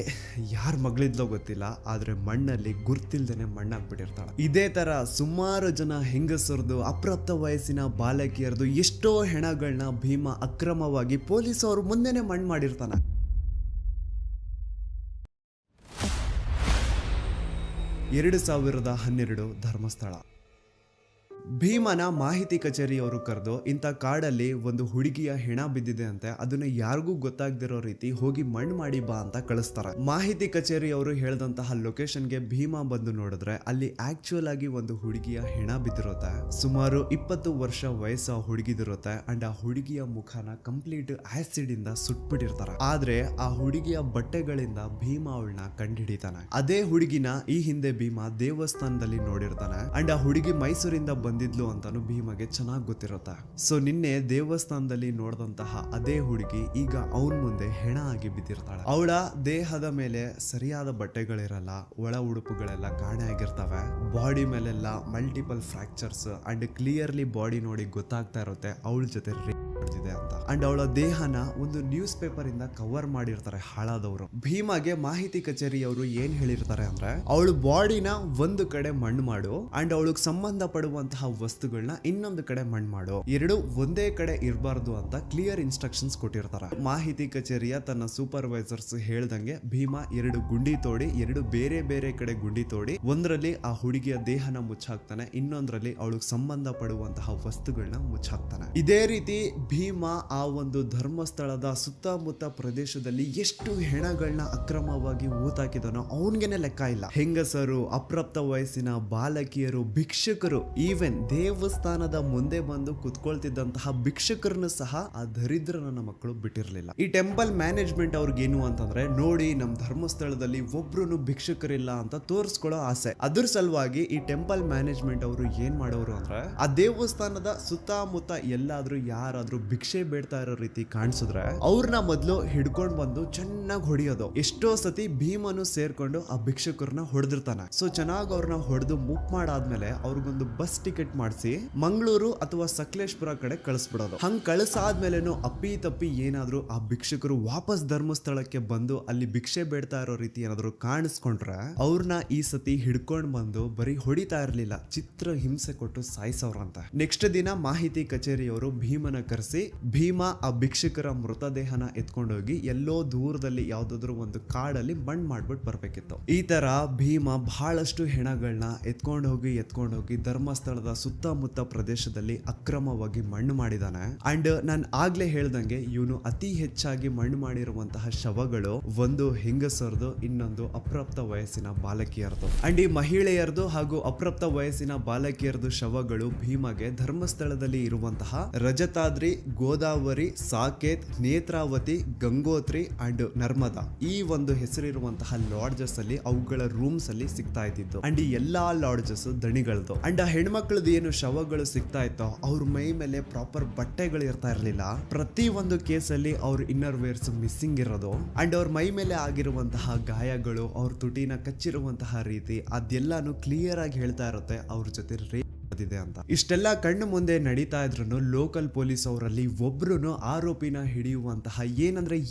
ಯಾರ ಮಗಳಿದ್ಲೋ ಗೊತ್ತಿಲ್ಲ, ಆದ್ರೆ ಮಣ್ಣಲ್ಲಿ ಗುರ್ತಿಲ್ದೇನೆ ಮಣ್ಣಾಗ್ಬಿಟ್ಟಿರ್ತಾಳೆ. ಇದೇ ತರ ಸುಮಾರು ಜನ ಹೆಂಗಸರದು ಅಪ್ರಾಪ್ತ ವಯಸ್ಸಿನ ಬಾಲಕಿಯರದು ಎಷ್ಟೋ ಹೆಣಗಳನ್ನ ಭೀಮ ಅಕ್ರಮವಾಗಿ ಪೊಲೀಸ್ ಅವರು ಮುಂದೆನೆ ಮಣ್ಣು ಮಾಡಿರ್ತಾನೆ. 2012 ಧರ್ಮಸ್ಥಳ. ಭೀಮನ ಮಾಹಿತಿ ಕಚೇರಿಯವರು ಕರೆದು ಇಂಥ ಕಾಡಲ್ಲಿ ಒಂದು ಹುಡುಗಿಯ ಹೆಣ ಬಿದ್ದಿದೆ ಅಂತೆ, ಅದನ್ನ ಯಾರಿಗೂ ಗೊತ್ತಾಗ್ದಿರೋ ರೀತಿ ಹೋಗಿ ಮಣ್ಣು ಮಾಡಿ ಬಾ ಅಂತ ಕಳಿಸ್ತಾರೆ. ಮಾಹಿತಿ ಕಚೇರಿಯವರು ಹೇಳಿದಂತಹ ಲೊಕೇಶನ್ಗೆ ಭೀಮ ಬಂದು ನೋಡಿದ್ರೆ ಅಲ್ಲಿ ಆಕ್ಚುಯಲ್ ಆಗಿ ಒಂದು ಹುಡುಗಿಯ ಹೆಣ ಬಿದ್ದಿರುತ್ತೆ. ಸುಮಾರು 20 ವರ್ಷ ವಯಸ್ಸು ಹುಡುಗಿದಿರುತ್ತೆ ಅಂಡ್ ಆ ಹುಡುಗಿಯ ಮುಖನ ಕಂಪ್ಲೀಟ್ ಆಸಿಡ್ ಇಂದ ಸುಟ್ಬಿಟ್ಟಿರ್ತಾರೆ. ಆದ್ರೆ ಆ ಹುಡುಗಿಯ ಬಟ್ಟೆಗಳಿಂದ ಭೀಮ ಅವಳನ್ನ ಕಂಡುಹಿಡಿತಾನೆ. ಅದೇ ಹುಡುಗಿನ ಈ ಹಿಂದೆ ಭೀಮ ದೇವಸ್ಥಾನದಲ್ಲಿ ನೋಡಿರ್ತಾನೆ ಅಂಡ್ ಆ ಹುಡುಗಿ ಮೈಸೂರಿಂದ ಬಂದಿದ್ಲು ಅಂತಾನು ಭೀಮಗೆ ಚೆನ್ನಾಗಿ ಗೊತ್ತಿರುತ್ತೆ. ಸೊ ನಿನ್ನೆ ದೇವಸ್ಥಾನದಲ್ಲಿ ನೋಡಿದಂತಹ ಅದೇ ಹುಡುಗಿ ಈಗ ಅವನ್ ಮುಂದೆ ಹೆಣ ಆಗಿ ಬಿದ್ದಿರ್ತಾಳೆ. ಅವಳ ದೇಹದ ಮೇಲೆ ಸರಿಯಾದ ಬಟ್ಟೆಗಳಿರಲ್ಲ, ಒಳ ಉಡುಪುಗಳೆಲ್ಲ ಕಾಣೆ ಆಗಿರ್ತವೆ, ಬಾಡಿ ಮೇಲೆಲ್ಲ multiple fractures and clearly body ನೋಡಿ ಗೊತ್ತಾಗ್ತಾ ಇರುತ್ತೆ ಅವಳ ಜೊತೆ ನಡೆದಿದೆ ಅಂತ. ಅಂಡ್ ಅವಳ ದೇಹನ ಒಂದು ನ್ಯೂಸ್ ಪೇಪರ್ ಇಂದ ಕವರ್ ಮಾಡಿರ್ತಾರೆ ಹಾಳಾದವರು. ಭೀಮಗೆ ಮಾಹಿತಿ ಕಚೇರಿಯವರು ಏನ್ ಹೇಳಿರ್ತಾರೆ ಅಂದ್ರೆ ಅವಳು ಬಾಡಿನ ಒಂದು ಕಡೆ ಮಣ್ಣು ಮಾಡು ಅಂಡ್ ಅವಳಿಗೆ ಸಂಬಂಧ ಪಡುವಂತಹ ವಸ್ತುಗಳನ್ನ ಇನ್ನೊಂದು ಕಡೆ ಮಣ್ಣು ಮಾಡು, ಎರಡು ಒಂದೇ ಕಡೆ ಇರಬಾರ್ದು ಅಂತ ಕ್ಲಿಯರ್ ಇನ್ಸ್ಟ್ರಕ್ಷನ್ಸ್ ಕೊಟ್ಟಿರ್ತಾರೆ. ಮಾಹಿತಿ ಕಚೇರಿಯ ತನ್ನ ಸೂಪರ್ವೈಸರ್ಸ್ ಹೇಳ್ದಂಗೆ ಭೀಮ 2 ಗುಂಡಿ ತೋಡಿ 2 ಬೇರೆ ಬೇರೆ ಕಡೆ ಗುಂಡಿ ತೋಡಿ ಒಂದರಲ್ಲಿ ಆ ಹುಡುಗಿಯ ದೇಹನ ಮುಚ್ಚಾಕ್ತಾನೆ, ಇನ್ನೊಂದರಲ್ಲಿ ಅವಳಿಗೆ ಸಂಬಂಧ ಪಡುವಂತಹ ವಸ್ತುಗಳನ್ನ ಮುಚ್ಚಾಕ್ತಾನೆ. ಇದೇ ರೀತಿ ಭೀಮ ಆ ಒಂದು ಧರ್ಮಸ್ಥಳದ ಸುತ್ತಮುತ್ತ ಪ್ರದೇಶದಲ್ಲಿ ಎಷ್ಟು ಹೆಣಗಳನ್ನ ಅಕ್ರಮವಾಗಿ ಊತಾಕಿದನೋ ಅವನ್ಗೆನೆ ಲೆಕ್ಕ ಇಲ್ಲ. ಹೆಂಗಸರು, ಅಪ್ರಾಪ್ತ ವಯಸ್ಸಿನ ಬಾಲಕಿಯರು, ಭಿಕ್ಷುಕರು, ಈವನ್ ದೇವಸ್ಥಾನದ ಮುಂದೆ ಬಂದು ಕುತ್ಕೊಳ್ತಿದ್ದಂತಹ ಭಿಕ್ಷುಕರನ್ನು ಸಹ ಆ ದರಿದ್ರ ನನ್ನ ಮಕ್ಕಳು ಬಿಟ್ಟಿರ್ಲಿಲ್ಲ. ಈ ಟೆಂಪಲ್ ಮ್ಯಾನೇಜ್ಮೆಂಟ್ ಅವ್ರಿಗೇನು ಅಂತಂದ್ರೆ ನೋಡಿ ನಮ್ ಧರ್ಮಸ್ಥಳದಲ್ಲಿ ಒಬ್ರು ಭಿಕ್ಷುಕರಿಲ್ಲ ಅಂತ ತೋರಿಸ್ಕೊಳ್ಳೋ ಆಸೆ. ಅದ್ರ ಸಲುವಾಗಿ ಈ ಟೆಂಪಲ್ ಮ್ಯಾನೇಜ್ಮೆಂಟ್ ಅವರು ಏನ್ ಮಾಡೋರು ಅಂದ್ರೆ ಆ ದೇವಸ್ಥಾನದ ಸುತ್ತಮುತ್ತ ಎಲ್ಲಾದ್ರೂ ಯಾರಾದ್ರೂ ಭಿಕ್ಷೆ ಬೇಡ್ತಾ ಇರೋ ರೀತಿ ಕಾಣಿಸಿದ್ರೆ ಅವ್ರನ್ನ ಮೊದ್ಲು ಹಿಡ್ಕೊಂಡ್ ಬಂದು ಚೆನ್ನಾಗಿ ಹೊಡಿಯೋದು. ಎಷ್ಟೋ ಸತಿ ಭೀಮನು ಸೇರ್ಕೊಂಡು ಆ ಭಿಕ್ಷುಕರನ್ನ ಹೊಡೆದಿರ್ತಾನೆ. ಸೊ ಚೆನ್ನಾಗಿ ಅವ್ರನ್ನ ಹೊಡೆದು ಮುಕ್ ಮಾಡಾದ್ಮೇಲೆ ಅವ್ರಿಗೊಂದು ಬಸ್ ಟಿಕೆಟ್ ಮಾಡಿಸಿ ಮಂಗಳೂರು ಅಥವಾ ಸಕಲೇಶ್ಪುರ ಕಡೆ ಕಳಿಸ್ಬಿಡೋದು. ಹಂಗ್ ಕಳಿಸಾದ್ಮೇಲೆನು ಅಪ್ಪಿ ತಪ್ಪಿ ಏನಾದ್ರು ಆ ಭಿಕ್ಷುಕರು ವಾಪಸ್ ಧರ್ಮಸ್ಥಳಕ್ಕೆ ಬಂದು ಅಲ್ಲಿ ಭಿಕ್ಷೆ ಬೇಡ್ತಾ ಇರೋ ರೀತಿ ಏನಾದ್ರು ಕಾಣಿಸ್ಕೊಂಡ್ರೆ ಅವ್ರನ್ನ ಈ ಸತಿ ಹಿಡ್ಕೊಂಡ್ ಬಂದು ಬರೀ ಹೊಡಿತಾ ಇರ್ಲಿಲ್ಲ, ಚಿತ್ರ ಹಿಂಸೆ ಕೊಟ್ಟು ಸಾಯಿಸೋರಂತ. ನೆಕ್ಸ್ಟ್ ದಿನ ಮಾಹಿತಿ ಕಚೇರಿಯವರು ಭೀಮನ ಕರೆಸಿ ಭೀಮ ಆ ಭಿಕ್ಷುಕರ ಮೃತದೇಹನ ಎತ್ಕೊಂಡೋಗಿ ಎಲ್ಲೋ ದೂರದಲ್ಲಿ ಯಾವ್ದಾದ್ರು ಒಂದು ಕಾಡಲ್ಲಿ ಮಣ್ಣು ಮಾಡ್ಬಿಟ್ಟು ಬರ್ಬೇಕಿತ್ತು. ಈ ತರ ಭೀಮ ಬಹಳಷ್ಟು ಹೆಣಗಳನ್ನ ಎತ್ಕೊಂಡು ಹೋಗಿ ಧರ್ಮಸ್ಥಳದ ಸುತ್ತಮುತ್ತ ಪ್ರದೇಶದಲ್ಲಿ ಅಕ್ರಮವಾಗಿ ಮಣ್ಣು ಮಾಡಿದಾನೆ. ಅಂಡ್ ನಾನು ಆಗ್ಲೇ ಹೇಳ್ದಂಗೆ ಇವನು ಅತಿ ಹೆಚ್ಚಾಗಿ ಮಣ್ಣು ಮಾಡಿರುವಂತಹ ಶವಗಳು ಒಂದು ಹೆಂಗಸರದು, ಇನ್ನೊಂದು ಅಪ್ರಾಪ್ತ ವಯಸ್ಸಿನ ಬಾಲಕಿಯರದು. ಅಂಡ್ ಈ ಮಹಿಳೆಯರದು ಹಾಗೂ ಅಪ್ರಾಪ್ತ ವಯಸ್ಸಿನ ಬಾಲಕಿಯರದು ಶವಗಳು ಭೀಮಗೆ ಧರ್ಮಸ್ಥಳದಲ್ಲಿ ಇರುವಂತಹ ರಜತಾದ್ರಿ, ಗೋದಾವರಿ ಗೋದಾವರಿ, ಸಾಕೇತ್, ನೇತ್ರಾವತಿ, ಗಂಗೋತ್ರಿ ಅಂಡ್ ನರ್ಮದಾ ಈ ಒಂದು ಹೆಸರಿರುವಂತಹ ಲಾಡ್ಜಸ್ ಅಲ್ಲಿ ಅವುಗಳ ರೂಮ್ಸ್ ಅಲ್ಲಿ ಸಿಗ್ತಾ ಇದ್ದಿದ್ದು. ಅಂಡ್ ಈ ಎಲ್ಲಾ ಲಾಡ್ಜಸ್ ದಣಿಗಳದು. ಅಂಡ್ ಆ ಹೆಣ್ಮಕ್ಳದ್ದು ಏನು ಶವಗಳು ಸಿಗ್ತಾ ಇತ್ತೋ ಅವ್ರ ಮೈ ಮೇಲೆ ಪ್ರಾಪರ್ ಬಟ್ಟೆಗಳು ಇರ್ತಾ ಇರ್ಲಿಲ್ಲ. ಪ್ರತಿ ಒಂದು ಕೇಸಲ್ಲಿ ಅವ್ರ ಇನ್ನರ್ ವೇರ್ಸ್ ಮಿಸ್ಸಿಂಗ್ ಇರೋದು ಅಂಡ್ ಅವ್ರ ಮೈ ಮೇಲೆ ಆಗಿರುವಂತಹ ಗಾಯಗಳು, ಅವ್ರ ತುಟಿನ ಕಚ್ಚಿರುವಂತಹ ರೀತಿ ಅದೆಲ್ಲಾನು ಕ್ಲಿಯರ್ ಆಗಿ ಹೇಳ್ತಾ ಇರುತ್ತೆ ಅವ್ರ ಜೊತೆ ಇದೆ ಅಂತ. ಇಷ್ಟೆಲ್ಲ ಕಣ್ಣು ಮುಂದೆ ನಡೀತಾ ಇದ್ರು ಲೋಕಲ್ ಪೊಲೀಸ್ ಅವರಲ್ಲಿ ಒಬ್ರು ಆರೋಪಿನ ಹಿಡಿಯುವಂತಹ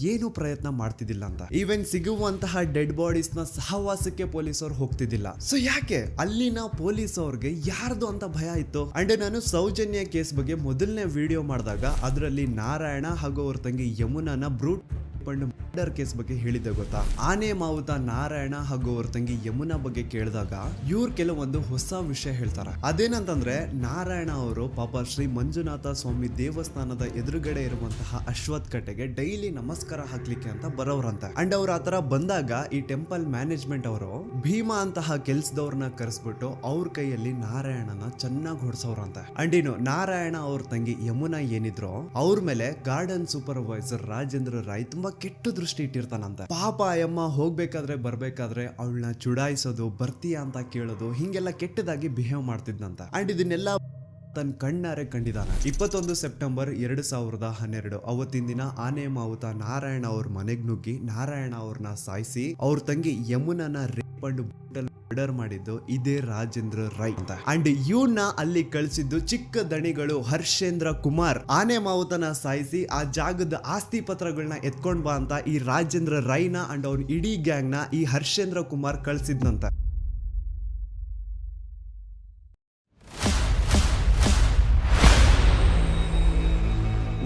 ಏನು ಪ್ರಯತ್ನ ಮಾಡ್ತಿದ್ದಿಲ್ಲ ಅಂತ. ಈವನ್ ಸಿಗುವಂತಹ ಡೆಡ್ ಬಾಡೀಸ್ ನ ಸಹವಾಸಕ್ಕೆ ಪೊಲೀಸ್ ಅವ್ರು ಹೋಗ್ತಿದ್ದಿಲ್ಲ. ಸೊ ಯಾಕೆ ಅಲ್ಲಿನ ಪೊಲೀಸ್ ಅವ್ರಿಗೆ ಯಾರ್ದು ಅಂತ ಭಯ ಇತ್ತು. ಅಂಡ್ ನಾನು ಸೌಜನ್ಯ ಕೇಸ್ ಬಗ್ಗೆ ಮೊದಲನೇ ವಿಡಿಯೋ ಮಾಡಿದಾಗ ಅದರಲ್ಲಿ ನಾರಾಯಣ ಹಾಗೂ ಅವ್ರ ತಂಗಿ ಯಮುನಾನ ಬ್ರೂಟ್ ಮರ್ಡರ್ ಕೇಸ್ ಬಗ್ಗೆ ಹೇಳಿದ್ದೆ ಗೊತ್ತಾ. ಆನೆ ಮಾವುತ ನಾರಾಯಣ ಹಾಗೂ ಅವ್ರ ತಂಗಿ ಯಮುನಾ ಬಗ್ಗೆ ಕೇಳಿದಾಗ ಇವ್ರು ಕೆಲವೊಂದು ಹೊಸ ವಿಷಯ ಹೇಳ್ತಾರೆ. ಅದೇನಂತಂದ್ರೆ ನಾರಾಯಣ ಅವರು ಪಾಪ ಶ್ರೀ ಮಂಜುನಾಥ ಸ್ವಾಮಿ ದೇವಸ್ಥಾನದ ಎದುರುಗಡೆ ಇರುವಂತಹ ಅಶ್ವತ್ ಕಟ್ಟೆಗೆ ಡೈಲಿ ನಮಸ್ಕಾರ ಹಾಕ್ಲಿಕ್ಕೆ ಅಂತ ಬರೋರಂತೆ. ಅಂಡ್ ಅವ್ರ ಆತರ ಬಂದಾಗ ಈ ಟೆಂಪಲ್ ಮ್ಯಾನೇಜ್ಮೆಂಟ್ ಅವರು ಭೀಮಾ ಅಂತಹ ಕೆಲ್ಸದವ್ರನ್ನ ಕರೆಸ್ಬಿಟ್ಟು ಅವ್ರ ಕೈಯಲ್ಲಿ ನಾರಾಯಣನ ಚೆನ್ನಾಗಿ ಹೊಡ್ಸವ್ರಂತೆ. ಅಂಡ್ ಇನ್ನು ನಾರಾಯಣ ಅವ್ರ ತಂಗಿ ಯಮುನಾ ಏನಿದ್ರು ಅವ್ರ ಮೇಲೆ ಗಾರ್ಡನ್ ಸೂಪರ್ವೈಸರ್ ರಾಜೇಂದ್ರ ರಾಯ್ ತುಂಬಾ ಕೆಟ್ಟ ದೃಷ್ಟಿ ಇಟ್ಟಿರ್ತಾನಂತೆ. ಪಾಪ ಅಯ್ಯಮ್ಮ ಹೋಗ್ಬೇಕಾದ್ರೆ ಬರ್ಬೇಕಾದ್ರೆ ಅವಳನ್ನ ಚುಡಾಯಿಸೋದು, ಬರ್ತೀಯಾ ಅಂತ ಕೇಳೋದು, ಹಿಂಗೆಲ್ಲ ಕೆಟ್ಟದಾಗಿ ಬಿಹೇವ್ ಮಾಡ್ತಿದ್ನಂತ. ಅಂಡ್ ಇದನ್ನೆಲ್ಲ ತನ್ನ ಕಣ್ಣಾರೆ ಕಂಡಿದ್ದಾನೆ. 21 ಸೆಪ್ಟೆಂಬರ್ 2012 ಅವತ್ತಿನ ದಿನ ಆನೆ ಮಾವುತ ನಾರಾಯಣ ಅವ್ರ ಮನೆಗ್ ನುಗ್ಗಿ ನಾರಾಯಣ ಅವ್ರನ್ನ ಸಾಯಿಸಿ ಅವ್ರ ತಂಗಿ ಯಮುನನ ರೇಪ್ ಅಂಡ್ ಮರ್ಡರ್ ಮಾಡಿದ್ದು ಇದೇ ರಾಜೇಂದ್ರ ರೈ ಅಂತ. ಅಂಡ್ ಇವನ್ನ ಅಲ್ಲಿ ಕಳಿಸಿದ್ದು ಚಿಕ್ಕ ದಣಿಗಳು ಹರ್ಷೇಂದ್ರ ಕುಮಾರ್. ಆನೆ ಮಾವುತನ ಸಾಯಿಸಿ ಆ ಜಾಗದ ಆಸ್ತಿ ಪತ್ರಗಳನ್ನ ಎತ್ಕೊಂಡ್ ಬಾ ಅಂತ ಈ ರಾಜೇಂದ್ರ ರೈನ ಅಂಡ್ ಅವ್ನ ಇಡೀ ಗ್ಯಾಂಗ್ ನ ಈ ಹರ್ಷೇಂದ್ರ ಕುಮಾರ್ ಕಳಿಸಿದ್ನಂತ.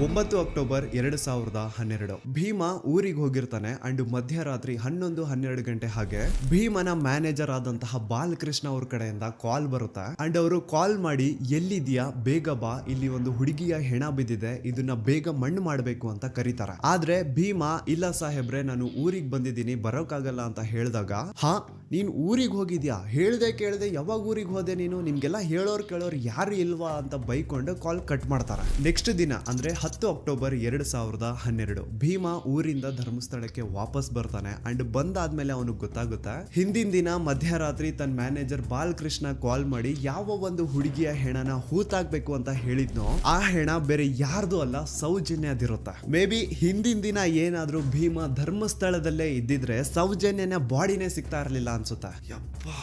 9 ಅಕ್ಟೋಬರ್ 2012 ಭೀಮಾ ಊರಿಗೆ ಹೋಗಿರ್ತಾನೆ. ಅಂಡ್ ಮಧ್ಯರಾತ್ರಿ 11-12 ಗಂಟೆ ಹಾಗೆ ಭೀಮನ ಮ್ಯಾನೇಜರ್ ಆದಂತಹ ಬಾಲಕೃಷ್ಣ ಅವ್ರ ಕಡೆಯಿಂದ ಕಾಲ್ ಬರುತ್ತೆ. ಅಂಡ್ ಅವರು ಕಾಲ್ ಮಾಡಿ ಎಲ್ಲಿದ್ಯಾ ಬೇಗ ಬಾ, ಇಲ್ಲಿ ಒಂದು ಹುಡುಗಿಯ ಹೆಣ ಬಿದ್ದಿದೆ, ಇದನ್ನ ಬೇಗ ಮಣ್ಣು ಮಾಡ್ಬೇಕು ಅಂತ ಕರೀತಾರೆ. ಆದ್ರೆ ಭೀಮಾ ಇಲ್ಲ ಸಾಹೇಬ್ರೆ ನಾನು ಊರಿಗೆ ಬಂದಿದ್ದೀನಿ ಬರೋಕ್ಕಾಗಲ್ಲ ಅಂತ ಹೇಳಿದಾಗ ಹಾ ನೀನ್ ಊರಿಗೆ ಹೋಗಿದ್ಯಾ, ಹೇಳ್ದೆ ಕೇಳ್ದೆ ಯಾವಾಗ ಊರಿಗೆ ಹೋದೆ ನೀನು, ನಿಮ್ಗೆಲ್ಲ ಹೇಳೋರು ಯಾರು ಇಲ್ವಾ ಅಂತ ಬೈಕೊಂಡು ಕಾಲ್ ಕಟ್ ಮಾಡ್ತಾರೆ. ನೆಕ್ಸ್ಟ್ ದಿನ ಅಂದ್ರೆ 10 ಅಕ್ಟೋಬರ್ 2012 ಭೀಮಾ ಊರಿಂದ ಧರ್ಮಸ್ಥಳಕ್ಕೆ ವಾಪಸ್ ಬರ್ತಾನೆ. ಅಂಡ್ ಬಂದಾದ್ಮೇಲೆ ಅವನಿಗೆ ಗೊತ್ತಾಗುತ್ತೆ ಹಿಂದಿನ ದಿನ ಮಧ್ಯರಾತ್ರಿ ತನ್ನ ಮ್ಯಾನೇಜರ್ ಬಾಲಕೃಷ್ಣ ಕಾಲ್ ಮಾಡಿ ಯಾವ ಒಂದು ಹುಡುಗಿಯ ಹೆಣನ ಹೂತಾಕ್ಬೇಕು ಅಂತ ಹೇಳಿದ್ನೋ ಆ ಹೆಣ ಬೇರೆ ಯಾರ್ದು ಅಲ್ಲ ಸೌಜನ್ಯದಿರುತ್ತೆ. ಮೇ ಬಿ ಹಿಂದಿನ ದಿನ ಏನಾದ್ರೂ ಭೀಮಾ ಧರ್ಮಸ್ಥಳದಲ್ಲೇ ಇದ್ದಿದ್ರೆ ಸೌಜನ್ಯನ ಬಾಡಿನೇ ಸಿಗ್ತಾ ಇರ್ಲಿಲ್ಲ ಅನ್ಸುತ್ತೆ. ಯಪ್ಪಾ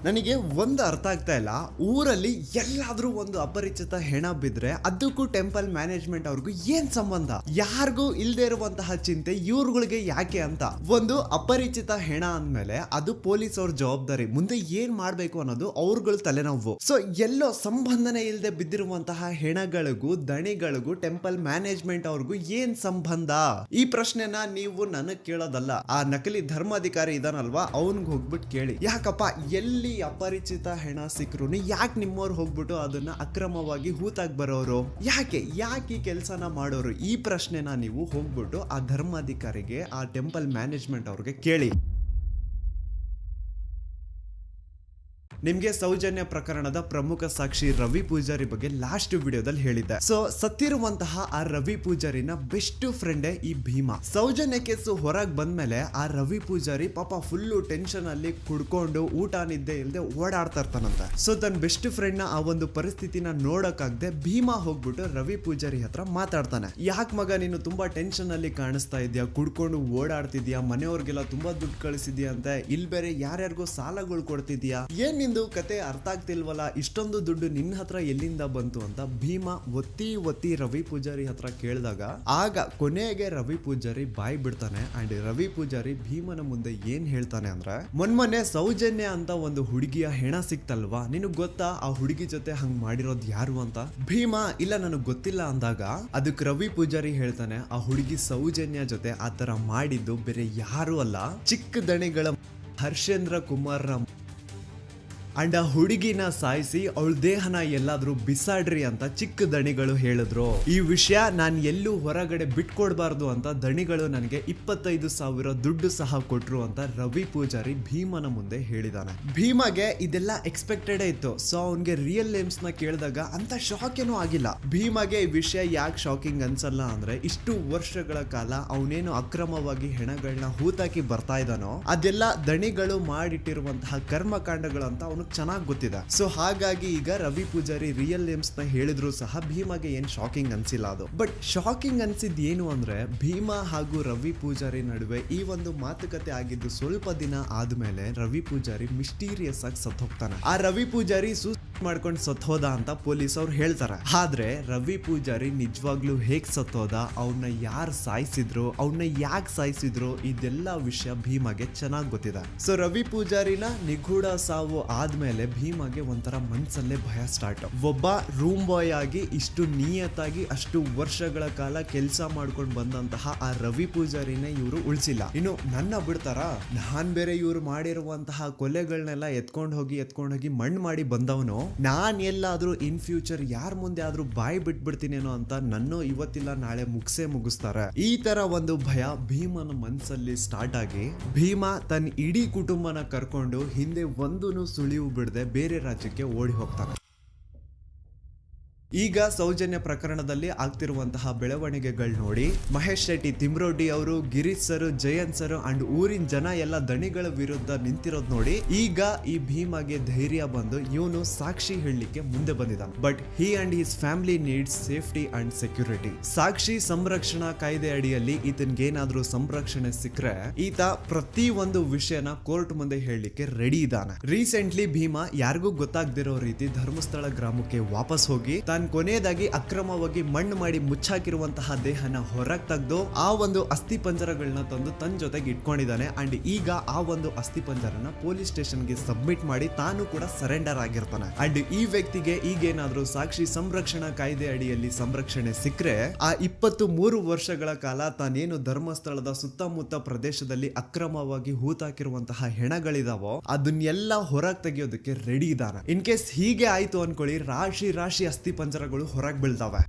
ನನಗೆ ಒಂದು ಅರ್ಥ ಆಗ್ತಾ ಇಲ್ಲ, ಊರಲ್ಲಿ ಎಲ್ಲಾದ್ರೂ ಒಂದು ಅಪರಿಚಿತ ಹೆಣ ಬಿದ್ರೆ ಅದಕ್ಕೂ ಟೆಂಪಲ್ ಮ್ಯಾನೇಜ್ಮೆಂಟ್ ಅವ್ರಿಗೂ ಏನ್ ಸಂಬಂಧ? ಯಾರಿಗೂ ಇಲ್ದೇ ಇರುವಂತಹ ಚಿಂತೆ ಇವ್ರುಗಳಿಗೆ ಯಾಕೆ ಅಂತ. ಒಂದು ಅಪರಿಚಿತ ಹೆಣ ಅಂದ್ಮೇಲೆ ಅದು ಪೊಲೀಸ್ ಅವ್ರ ಜವಾಬ್ದಾರಿ, ಮುಂದೆ ಏನ್ ಮಾಡ್ಬೇಕು ಅನ್ನೋದು ಅವ್ರಗಳ ತಲೆನೋವು. ಸೊ ಎಲ್ಲೋ ಸಂಬಂಧನೇ ಇಲ್ಲದೆ ಬಿದ್ದಿರುವಂತಹ ಹೆಣಗಳಿಗೂ ದಣಿಗಳಿಗೂ ಟೆಂಪಲ್ ಮ್ಯಾನೇಜ್ಮೆಂಟ್ ಅವ್ರಿಗೂ ಏನ್ ಸಂಬಂಧ? ಈ ಪ್ರಶ್ನೆನ ನೀವು ನನಗ್ ಕೇಳೋದಲ್ಲ, ಆ ನಕಲಿ ಧರ್ಮಾಧಿಕಾರಿ ಇದಾನಲ್ವಾ ಅವನ್ಗೆ ಹೋಗ್ಬಿಟ್ಟು ಕೇಳಿ. ಯಾಕಪ್ಪ ಎಲ್ಲಿ ಅಪರಿಚಿತ ಹೆಣ ಸಿಕ್ರು ಯಾಕೆ ನಿಮ್ಮವ್ರು ಹೋಗ್ಬಿಟ್ಟು ಅದನ್ನ ಅಕ್ರಮವಾಗಿ ಹೂತಾಗಿ ಬರೋರು? ಯಾಕೆ ಈ ಕೆಲಸನ ಮಾಡೋರು? ಈ ಪ್ರಶ್ನೆನ ನೀವು ಹೋಗ್ಬಿಟ್ಟು ಆ ಧರ್ಮಾಧಿಕಾರಿಗೆ ಆ ಟೆಂಪಲ್ ಮ್ಯಾನೇಜ್ಮೆಂಟ್ ಅವ್ರಿಗೆ ಕೇಳಿ. ನಿಮ್ಗೆ ಸೌಜನ್ಯ ಪ್ರಕರಣದ ಪ್ರಮುಖ ಸಾಕ್ಷಿ ರವಿ ಪೂಜಾರಿ ಬಗ್ಗೆ ಲಾಸ್ಟ್ ವಿಡಿಯೋದಲ್ಲಿ ಹೇಳಿದ್ದೆ. ಸೊ ಸತ್ತಿರುವಂತಹ ಆ ರವಿ ಪೂಜಾರಿನ ಬೆಸ್ಟ್ ಫ್ರೆಂಡೇ ಈ ಭೀಮಾ. ಸೌಜನ್ಯ ಕೇಸು ಹೊರಗೆ ಬಂದ್ಮೇಲೆ ಆ ರವಿ ಪೂಜಾರಿ ಪಾಪ ಫುಲ್ಲು ಟೆನ್ಷನ್ ಅಲ್ಲಿ ಕುಡ್ಕೊಂಡು ಊಟ ನಿದ್ದೆ ಇಲ್ಲದೆ ಓಡಾಡ್ತಾ ಇರ್ತಾನಂತೆ. ಸೊ ತನ್ನ ಬೆಸ್ಟ್ ಫ್ರೆಂಡ್ ನ ಆ ಒಂದು ಪರಿಸ್ಥಿತಿನ ನೋಡಕ್ಕಾಗದೆ ಭೀಮಾ ಹೋಗ್ಬಿಟ್ಟು ರವಿ ಪೂಜಾರಿ ಹತ್ರ ಮಾತಾಡ್ತಾನೆ. ಯಾಕೆ ಮಗ ನೀನು ತುಂಬಾ ಟೆನ್ಷನ್ ಅಲ್ಲಿ ಕಾಣಿಸ್ತಾ ಇದೆಯಾ, ಕುಡ್ಕೊಂಡು ಓಡಾಡ್ತಿದ್ಯಾ, ಮನೆಯವ್ರಿಗೆಲ್ಲ ತುಂಬಾ ದುಡ್ಡು ಕಳಿಸಿದ್ಯಾ ಅಂತ, ಇಲ್ಲಿ ಬೇರೆ ಯಾರ್ಯಾರಿಗೋ ಸಾಲಗಳು ಕೊಡ್ತಿದ್ಯಾ, ಏನ್ ನಿಂದು ಕತೆ ಅರ್ಥ ಆಗ್ತಿಲ್ವಲ್ಲ, ಇಷ್ಟೊಂದು ದುಡ್ಡು ನಿನ್ನ ಹತ್ರ ಎಲ್ಲಿಂದ ಬಂತು ಅಂತ ಭೀಮಾ ಒತ್ತಿ ರವಿ ಪೂಜಾರಿ ಹತ್ರ ಕೇಳಿದಾಗ ಆಗ ಕೊನೆಗೆ ರವಿ ಪೂಜಾರಿ ಬಾಯ್ ಬಿಡ್ತಾನೆ. ಅಂಡ್ ರವಿ ಪೂಜಾರಿ ಭೀಮನ ಮುಂದೆ ಏನ್ ಹೇಳ್ತಾನೆ ಅಂದ್ರೆ, ಮೊನ್ನೆ ಸೌಜನ್ಯ ಅಂತ ಒಂದು ಹುಡುಗಿಯ ಹೆಣ ಸಿಕ್ತಲ್ವಾ, ನಿನಗ್ ಗೊತ್ತಾ ಆ ಹುಡುಗಿ ಜೊತೆ ಹಂಗ್ ಮಾಡಿರೋದು ಯಾರು ಅಂತ? ಭೀಮಾ ಇಲ್ಲ ನನಗ್ ಗೊತ್ತಿಲ್ಲ ಅಂದಾಗ ಅದಕ್ಕೆ ರವಿ ಪೂಜಾರಿ ಹೇಳ್ತಾನೆ, ಆ ಹುಡುಗಿ ಸೌಜನ್ಯ ಜೊತೆ ಆ ತರ ಮಾಡಿದ್ದು ಬೇರೆ ಯಾರು ಅಲ್ಲ, ಚಿಕ್ಕ ದಣಿಗಳ ಹರ್ಷೇಂದ್ರ ಕುಮಾರ್ ಅಂಡ್ ಆ ಹುಡುಗಿನ ಸಾಯಿಸಿ ಅವಳ ದೇಹನ ಎಲ್ಲಾದ್ರೂ ಬಿಸಾಡ್ರಿ ಅಂತ ಚಿಕ್ಕ ದಣಿಗಳು ಹೇಳಿದ್ರು. ಈ ವಿಷಯ ನಾನ್ ಎಲ್ಲೂ ಹೊರಗಡೆ ಬಿಟ್ಕೊಡ್ಬಾರ್ದು ಅಂತ ದಣಿಗಳು ನನಗೆ 25,000 ದುಡ್ಡು ಸಹ ಕೊಟ್ರು ಅಂತ ರವಿ ಪೂಜಾರಿ ಭೀಮನ ಮುಂದೆ ಹೇಳಿದಾನೆ. ಭೀಮಗೆ ಇದೆಲ್ಲ ಎಕ್ಸ್ಪೆಕ್ಟೆಡ್ ಇತ್ತು. ಸೊ ಅವನ್ಗೆ ರಿಯಲ್ ನೇಮ್ಸ್ ನ ಕೇಳಿದಾಗ ಅಂತ ಶಾಕ್ ಏನೂ ಆಗಿಲ್ಲ. ಭೀಮಗೆ ಈ ವಿಷಯ ಯಾಕೆ ಶಾಕಿಂಗ್ ಅನ್ಸಲ್ಲ ಅಂದ್ರೆ ಇಷ್ಟು ವರ್ಷಗಳ ಕಾಲ ಅವನೇನು ಅಕ್ರಮವಾಗಿ ಹೆಣಗಳನ್ನ ಹೂತಾಕಿ ಬರ್ತಾ ಇದ್ದಾನೋ ಅದೆಲ್ಲ ದಣಿಗಳು ಮಾಡಿಟ್ಟಿರುವಂತಹ ಕರ್ಮಕಾಂಡಗಳು ಅಂತ ಅವನಿಗೆ ಚೆನ್ನಾಗಿ ಗೊತ್ತಿದೆ. ಸೊ ಹಾಗಾಗಿ ಈಗ ರವಿ ಪೂಜಾರಿ ರಿಯಲ್ ನೇಮ್ಸ್ ನ ಹೇಳಿದ್ರು ಸಹ ಭೀಮಗೆ ಏನ್ ಶಾಕಿಂಗ್ ಅನ್ಸಿಲ್ಲ ಅದು. ಬಟ್ ಶಾಕಿಂಗ್ ಅನ್ಸಿದ್ ಏನು ಅಂದ್ರೆ ಭೀಮಾ ಹಾಗೂ ರವಿ ಪೂಜಾರಿ ನಡುವೆ ಈ ಒಂದು ಮಾತುಕತೆ ಆಗಿದ್ದು ಸ್ವಲ್ಪ ದಿನ ಆದ್ಮೇಲೆ ರವಿ ಪೂಜಾರಿ ಮಿಸ್ಟೀರಿಯಸ್ ಆಗಿ ಸತ್ ಹೋಗ್ತಾನೆ. ಆ ರವಿ ಪೂಜಾರಿ ಮಾಡ್ಕೊಂಡು ಸತ್ತೋದ ಅಂತ ಪೊಲೀಸ್ ಅವ್ರು ಹೇಳ್ತಾರೆ. ಆದ್ರೆ ರವಿ ಪೂಜಾರಿ ನಿಜವಾಗ್ಲೂ ಹೇಗ್ ಸತ್ತೋದ, ಅವನ್ನ ಯಾರು ಸಾಯಿಸಿದ್ರು, ಅವನ್ನ ಯಾಕೆ ಸಾಯಿಸಿದ್ರು, ಇದೆಲ್ಲ ವಿಷಯ ಭೀಮಗೆ ಚೆನ್ನಾಗಿ ಗೊತ್ತಿದೆ. ಸೊ ರವಿ ಪೂಜಾರಿನ ನಿಗೂಢ ಸಾವು ಆದ್ಮೇಲೆ ಭೀಮಗೆ ಒಂಥರ ಮನ್ಸಲ್ಲೇ ಭಯ ಸ್ಟಾರ್ಟ್. ಒಬ್ಬ ರೂಮ್ ಬಾಯ್ ಆಗಿ ಇಷ್ಟು ನಿಯತ್ತಾಗಿ ಅಷ್ಟು ವರ್ಷಗಳ ಕಾಲ ಕೆಲಸ ಮಾಡ್ಕೊಂಡು ಬಂದಂತಹ ಆ ರವಿ ಪೂಜಾರಿನೇ ಇವರು ಉಳಿಸಿಲ್ಲ. ಇನ್ನು ನನ್ನ ಬಿಡ್ತಾರ, ನಾನ್ ಬೇರೆ ಇವ್ರು ಮಾಡಿರುವಂತಹ ಕೊಲೆಗಳನ್ನೆಲ್ಲ ಎತ್ಕೊಂಡು ಹೋಗಿ ಮಣ್ಣು ಮಾಡಿ ಬಂದವನು, ನಾನ್ ಎಲ್ಲಾದ್ರೂ ಇನ್ ಫ್ಯೂಚರ್ ಯಾರ ಮುಂದೆ ಆದ್ರೂ ಬಾಯಿ ಬಿಟ್ಬಿಡ್ತೀನೇನೋ ಅಂತ ನನ್ನ ಇವತ್ತಿಲ್ಲ ನಾಳೆ ಮುಗಿಸ್ತಾರೆ. ಈ ತರ ಒಂದು ಭಯ ಭೀಮನ ಮನ್ಸಲ್ಲಿ ಸ್ಟಾರ್ಟ್ ಆಗಿ ಭೀಮ ತನ್ನ ಇಡೀ ಕುಟುಂಬನ ಕರ್ಕೊಂಡು ಹಿಂದೆ ಒಂದೂನು ಸುಳಿವು ಬಿಡದೆ ಬೇರೆ ರಾಜ್ಯಕ್ಕೆ ಓಡಿ ಹೋಗ್ತಾನೆ. ಈಗ ಸೌಜನ್ಯ ಪ್ರಕರಣದಲ್ಲಿ ಆಗ್ತಿರುವಂತಹ ಬೆಳವಣಿಗೆಗಳು ನೋಡಿ ಮಹೇಶ್ ಶೆಟ್ಟಿ, ತಿಮ್ರೋಡಿ ಅವರು, Girish sir, Jayant sir and ಊರಿನ ಜನ ಎಲ್ಲ ದಣಿಗಳ ವಿರುದ್ಧ ನಿಂತಿರೋದ್ ನೋಡಿ ಈಗ ಈ ಭೀಮಗೆ ಧೈರ್ಯ ಬಂದು ಇವನು ಸಾಕ್ಷಿ ಹೇಳಲಿಕ್ಕೆ ಮುಂದೆ ಬಂದಿದ್ದಾನೆ. But he and his family needs safety and security. ಸಾಕ್ಷಿ ಸಂರಕ್ಷಣಾ ಕಾಯ್ದೆ ಅಡಿಯಲ್ಲಿ ಈತನ್ಗೆ ಏನಾದ್ರೂ ಸಂರಕ್ಷಣೆ ಸಿಕ್ಕರೆ ಈತ ಪ್ರತಿ ಒಂದು ವಿಷಯನ ಕೋರ್ಟ್ ಮುಂದೆ ಹೇಳಲಿಕ್ಕೆ ರೆಡಿ ಇದ್ದಾನೆ. ರೀಸೆಂಟ್ಲಿ ಭೀಮಾ ಯಾರಿಗೂ ಗೊತ್ತಾಗದಿರೋ ರೀತಿ ಧರ್ಮಸ್ಥಳ ಗ್ರಾಮಕ್ಕೆ ವಾಪಸ್ ಹೋಗಿ ಕೊನೆಯದಾಗಿ ಅಕ್ರಮವಾಗಿ ಮಣ್ಣು ಮಾಡಿ ಮುಚ್ಚಾಕಿರುವಂತಹ ದೇಹನ ಹೊರಗೆ ತೆಗೆದು ಆ ಒಂದು ಅಸ್ಥಿ ಪಂಜರಗಳನ್ನ ತಂದು ತನ್ನ ಜೊತೆಗೆ ಇಟ್ಕೊಂಡಿದ್ದಾನೆ. ಅಂಡ್ ಈಗ ಆ ಒಂದು ಅಸ್ಥಿ ಪಂಜರನ ಪೊಲೀಸ್ ಸ್ಟೇಷನ್ಗೆ ಸಬ್ಮಿಟ್ ಮಾಡಿ ತಾನು ಕೂಡ ಸರೆಂಡರ್ ಆಗಿರ್ತಾನೆ. ಅಂಡ್ ಈ ವ್ಯಕ್ತಿಗೆ ಈಗೇನಾದ್ರೂ ಸಾಕ್ಷಿ ಸಂರಕ್ಷಣಾ ಕಾಯ್ದೆ ಅಡಿಯಲ್ಲಿ ಸಂರಕ್ಷಣೆ ಸಿಕ್ಕರೆ ಆ 23 ವರ್ಷಗಳ ಕಾಲ ತಾನೇನು ಧರ್ಮಸ್ಥಳದ ಸುತ್ತಮುತ್ತ ಪ್ರದೇಶದಲ್ಲಿ ಅಕ್ರಮವಾಗಿ ಹೂತಾಕಿರುವಂತಹ ಹೆಣಗಳಿದಾವೋ ಅದನ್ನೆಲ್ಲ ಹೊರಗೆ ತೆಗೆಯೋದಕ್ಕೆ ರೆಡಿ ಇದ್ದಾನೆ. ಇನ್ ಕೇಸ್ ಹೀಗೆ ಆಯ್ತು ಅನ್ಕೊಳ್ಳಿ, ರಾಶಿ ಅಸ್ಥಿ ಪಂಜರಗಳು ಹೊರಗೆ ಬೀಳ್ತಾವೆ.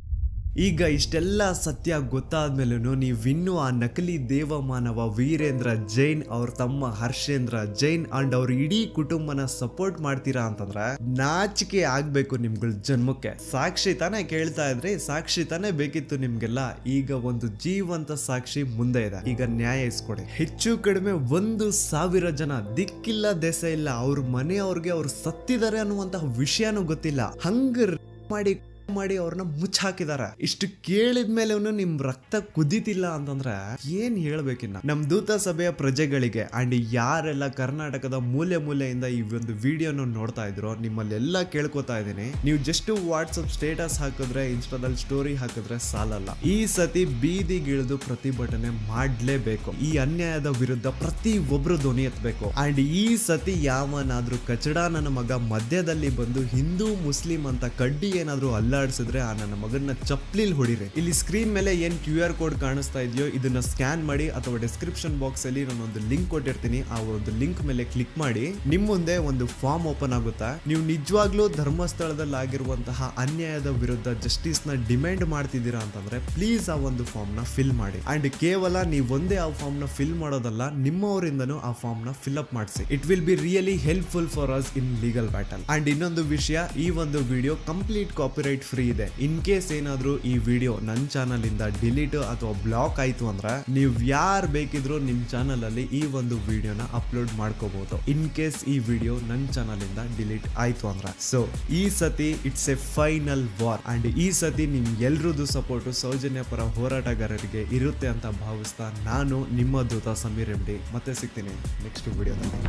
ಈಗ ಇಷ್ಟೆಲ್ಲ ಸತ್ಯ ಗೊತ್ತಾದ್ಮೇಲೂ ನೀವಿನ್ನೂ ಆ ನಕಲಿ ದೇವಮಾನವ ವೀರೇಂದ್ರ ಜೈನ್ ಅವ್ರ ತಮ್ಮ ಹರ್ಷೇಂದ್ರ ಜೈನ್ ಅಂಡ್ ಅವ್ರ ಇಡೀ ಕುಟುಂಬನ ಸಪೋರ್ಟ್ ಮಾಡ್ತೀರಾ ಅಂತಂದ್ರೆ ನಾಚಿಕೆ ಆಗ್ಬೇಕು ನಿಮ್ಗಳ ಜನ್ಮಕ್ಕೆ. ಸಾಕ್ಷಿ ತಾನೇ ಕೇಳ್ತಾ ಇದ್ರಿ, ಸಾಕ್ಷಿ ತಾನೇ ಬೇಕಿತ್ತು ನಿಮ್ಗೆಲ್ಲ. ಈಗ ಒಂದು ಜೀವಂತ ಸಾಕ್ಷಿ ಮುಂದೆ ಇದೆ, ಈಗ ನ್ಯಾಯ ಇಸ್ಕೊಡಿ. ಹೆಚ್ಚು ಕಡಿಮೆ 1,000 ಜನ ದಿಕ್ಕಿಲ್ಲ ದೆಸೆ ಇಲ್ಲ, ಅವ್ರ ಮನೆಯವ್ರಿಗೆ ಅವ್ರು ಸತ್ತಿದ್ದಾರೆ ಅನ್ನುವಂತಹ ವಿಷಯನೂ ಗೊತ್ತಿಲ್ಲ, ಹಂಗ ಮಾಡಿ ಅವ್ರನ್ನ ಮುಚ್ಚಾಕಿದಾರೆ. ಇಷ್ಟು ಕೇಳಿದ್ಮೇಲೆ ನಿಮ್ ರಕ್ತ ಕುದಿತಿಲ್ಲ ಅಂತಂದ್ರೆ ಏನ್ ಹೇಳ್ಬೇಕಿನ್ನ. ನಮ್ ದೂತ ಸಭೆಯ ಪ್ರಜೆಗಳಿಗೆ ಅಂಡ್ ಯಾರೆಲ್ಲ ಕರ್ನಾಟಕದ ಮೂಲೆಯಿಂದ ಈ ಒಂದು ವಿಡಿಯೋನ ನೋಡ್ತಾ ಇದ್ರು ನಿಮ್ಮಲ್ಲೆಲ್ಲ ಕೇಳ್ಕೊತಾ ಇದೀನಿ, ನೀವು ಜಸ್ಟ್ ವಾಟ್ಸಪ್ ಸ್ಟೇಟಸ್ ಹಾಕಿದ್ರೆ, ಇನ್ಸ್ಟಾದಲ್ಲಿ ಸ್ಟೋರಿ ಹಾಕಿದ್ರೆ ಸಾಲಲ್ಲ. ಈ ಸತಿ ಬೀದಿಗಿಳಿದು ಪ್ರತಿಭಟನೆ ಮಾಡ್ಲೇಬೇಕು. ಈ ಅನ್ಯಾಯದ ವಿರುದ್ಧ ಪ್ರತಿ ಒಬ್ರು ಧ್ವನಿ ಎತ್ತಬೇಕು. ಅಂಡ್ ಈ ಸತಿ ಯಾವನಾದ್ರೂ ಕಚಡ ನನ್ನ ಮಗ ಮಧ್ಯದಲ್ಲಿ ಬಂದು ಹಿಂದೂ ಮುಸ್ಲಿಂ ಅಂತ ಕಡ್ಡಿ ಏನಾದ್ರೂ ಅಲ್ಲಾಡಿಸಿದ್ರೆ ಆ ನನ್ನ ಮಗನ ಚಪ್ಲಿಲ್ ಹೊಡಿರಿ. ಇಲ್ಲಿ ಸ್ಕ್ರೀನ್ ಮೇಲೆ ಏನ್ QR ಕೋಡ್ ಕಾಣಿಸ್ತಾ ಇದೆಯೋ ಇದನ್ನ ಸ್ಕ್ಯಾನ್ ಮಾಡಿ ಅಥವಾ ಡಿಸ್ಕ್ರಿಪ್ಷನ್ ಬಾಕ್ಸ್ ಅಲ್ಲಿ ನಾನೊಂದು ಲಿಂಕ್ ಕೊಟ್ಟಿರ್ತೀನಿ, ಆ ಒಂದು ಲಿಂಕ್ ಮೇಲೆ ಕ್ಲಿಕ್ ಮಾಡಿ ನಿಮ್ ಮುಂದೆ ಒಂದು ಫಾರ್ಮ್ ಓಪನ್ ಆಗುತ್ತಾ. ನೀವು ನಿಜವಾಗ್ಲೂ ಧರ್ಮಸ್ಥಳದಲ್ಲಿ ಆಗಿರುವಂತಹ ಅನ್ಯಾಯದ ವಿರುದ್ಧ ಜಸ್ಟಿಸ್ ನ ಡಿಮ್ಯಾಂಡ್ ಮಾಡ್ತಿದ್ದೀರಾ ಅಂತಂದ್ರೆ ಪ್ಲೀಸ್ ಆ ಒಂದು ಫಾರ್ಮ್ ನ ಫಿಲ್ ಮಾಡಿ. ಅಂಡ್ ಕೇವಲ ನೀವೊಂದೇ ಆ ಫಾರ್ಮ್ ನ ಫಿಲ್ ಮಾಡೋದಲ್ಲ, ನಿಮ್ಮವರಿಂದನೂ ಆ ಫಾರ್ಮ್ ನ ಫಿಲ್ ಅಪ್ ಮಾಡಿಸಿ. It will be really helpful for us in legal battle. And ಇನ್ನೊಂದು ವಿಷಯ, ಈ ಒಂದು ವಿಡಿಯೋ ಕಂಪ್ಲೀಟ್ ಕಾಪಿರೈಟ್ ಫ್ರೀ ಇದೆ. ಇನ್ ಕೇಸ್ ಏನಾದ್ರೂ ಈ ವಿಡಿಯೋ ನನ್ನ ಚಾನಲ್ ಇಂದ ಡಿಲೀಟ್ ಅಥವಾ ಬ್ಲಾಕ್ ಆಯ್ತು ಅಂದ್ರೆ ನೀವು ಯಾರು ಬೇಕಿದ್ರು ನಿಮ್ ಚಾನಲ್ ಅಲ್ಲಿ ಈ ಒಂದು ವಿಡಿಯೋನ ಅಪ್ಲೋಡ್ ಮಾಡ್ಕೋಬಹುದು. ಇನ್ ಕೇಸ್ ಈ ವಿಡಿಯೋ ನನ್ನ ಚಾನಲ್ ಇಂದ ಡಿಲೀಟ್ ಆಯ್ತು ಅಂದ್ರೆ. ಸೊ ಈ ಸತಿ it's A final war and ಈ ಸತಿ ನಿಮ್ ಎಲ್ರದ್ದು ಸಪೋರ್ಟ್ ಸೌಜನ್ಯ ಪರ ಹೋರಾಟಗಾರರಿಗೆ ಇರುತ್ತೆ ಅಂತ ಭಾವಿಸ್ತಾ ನಾನು ನಿಮ್ಮ ದೂತ ಸಮೀರ್ MD ಮತ್ತೆ ಸಿಗ್ತೀನಿ ನೆಕ್ಸ್ಟ್ ವಿಡಿಯೋದಲ್ಲಿ.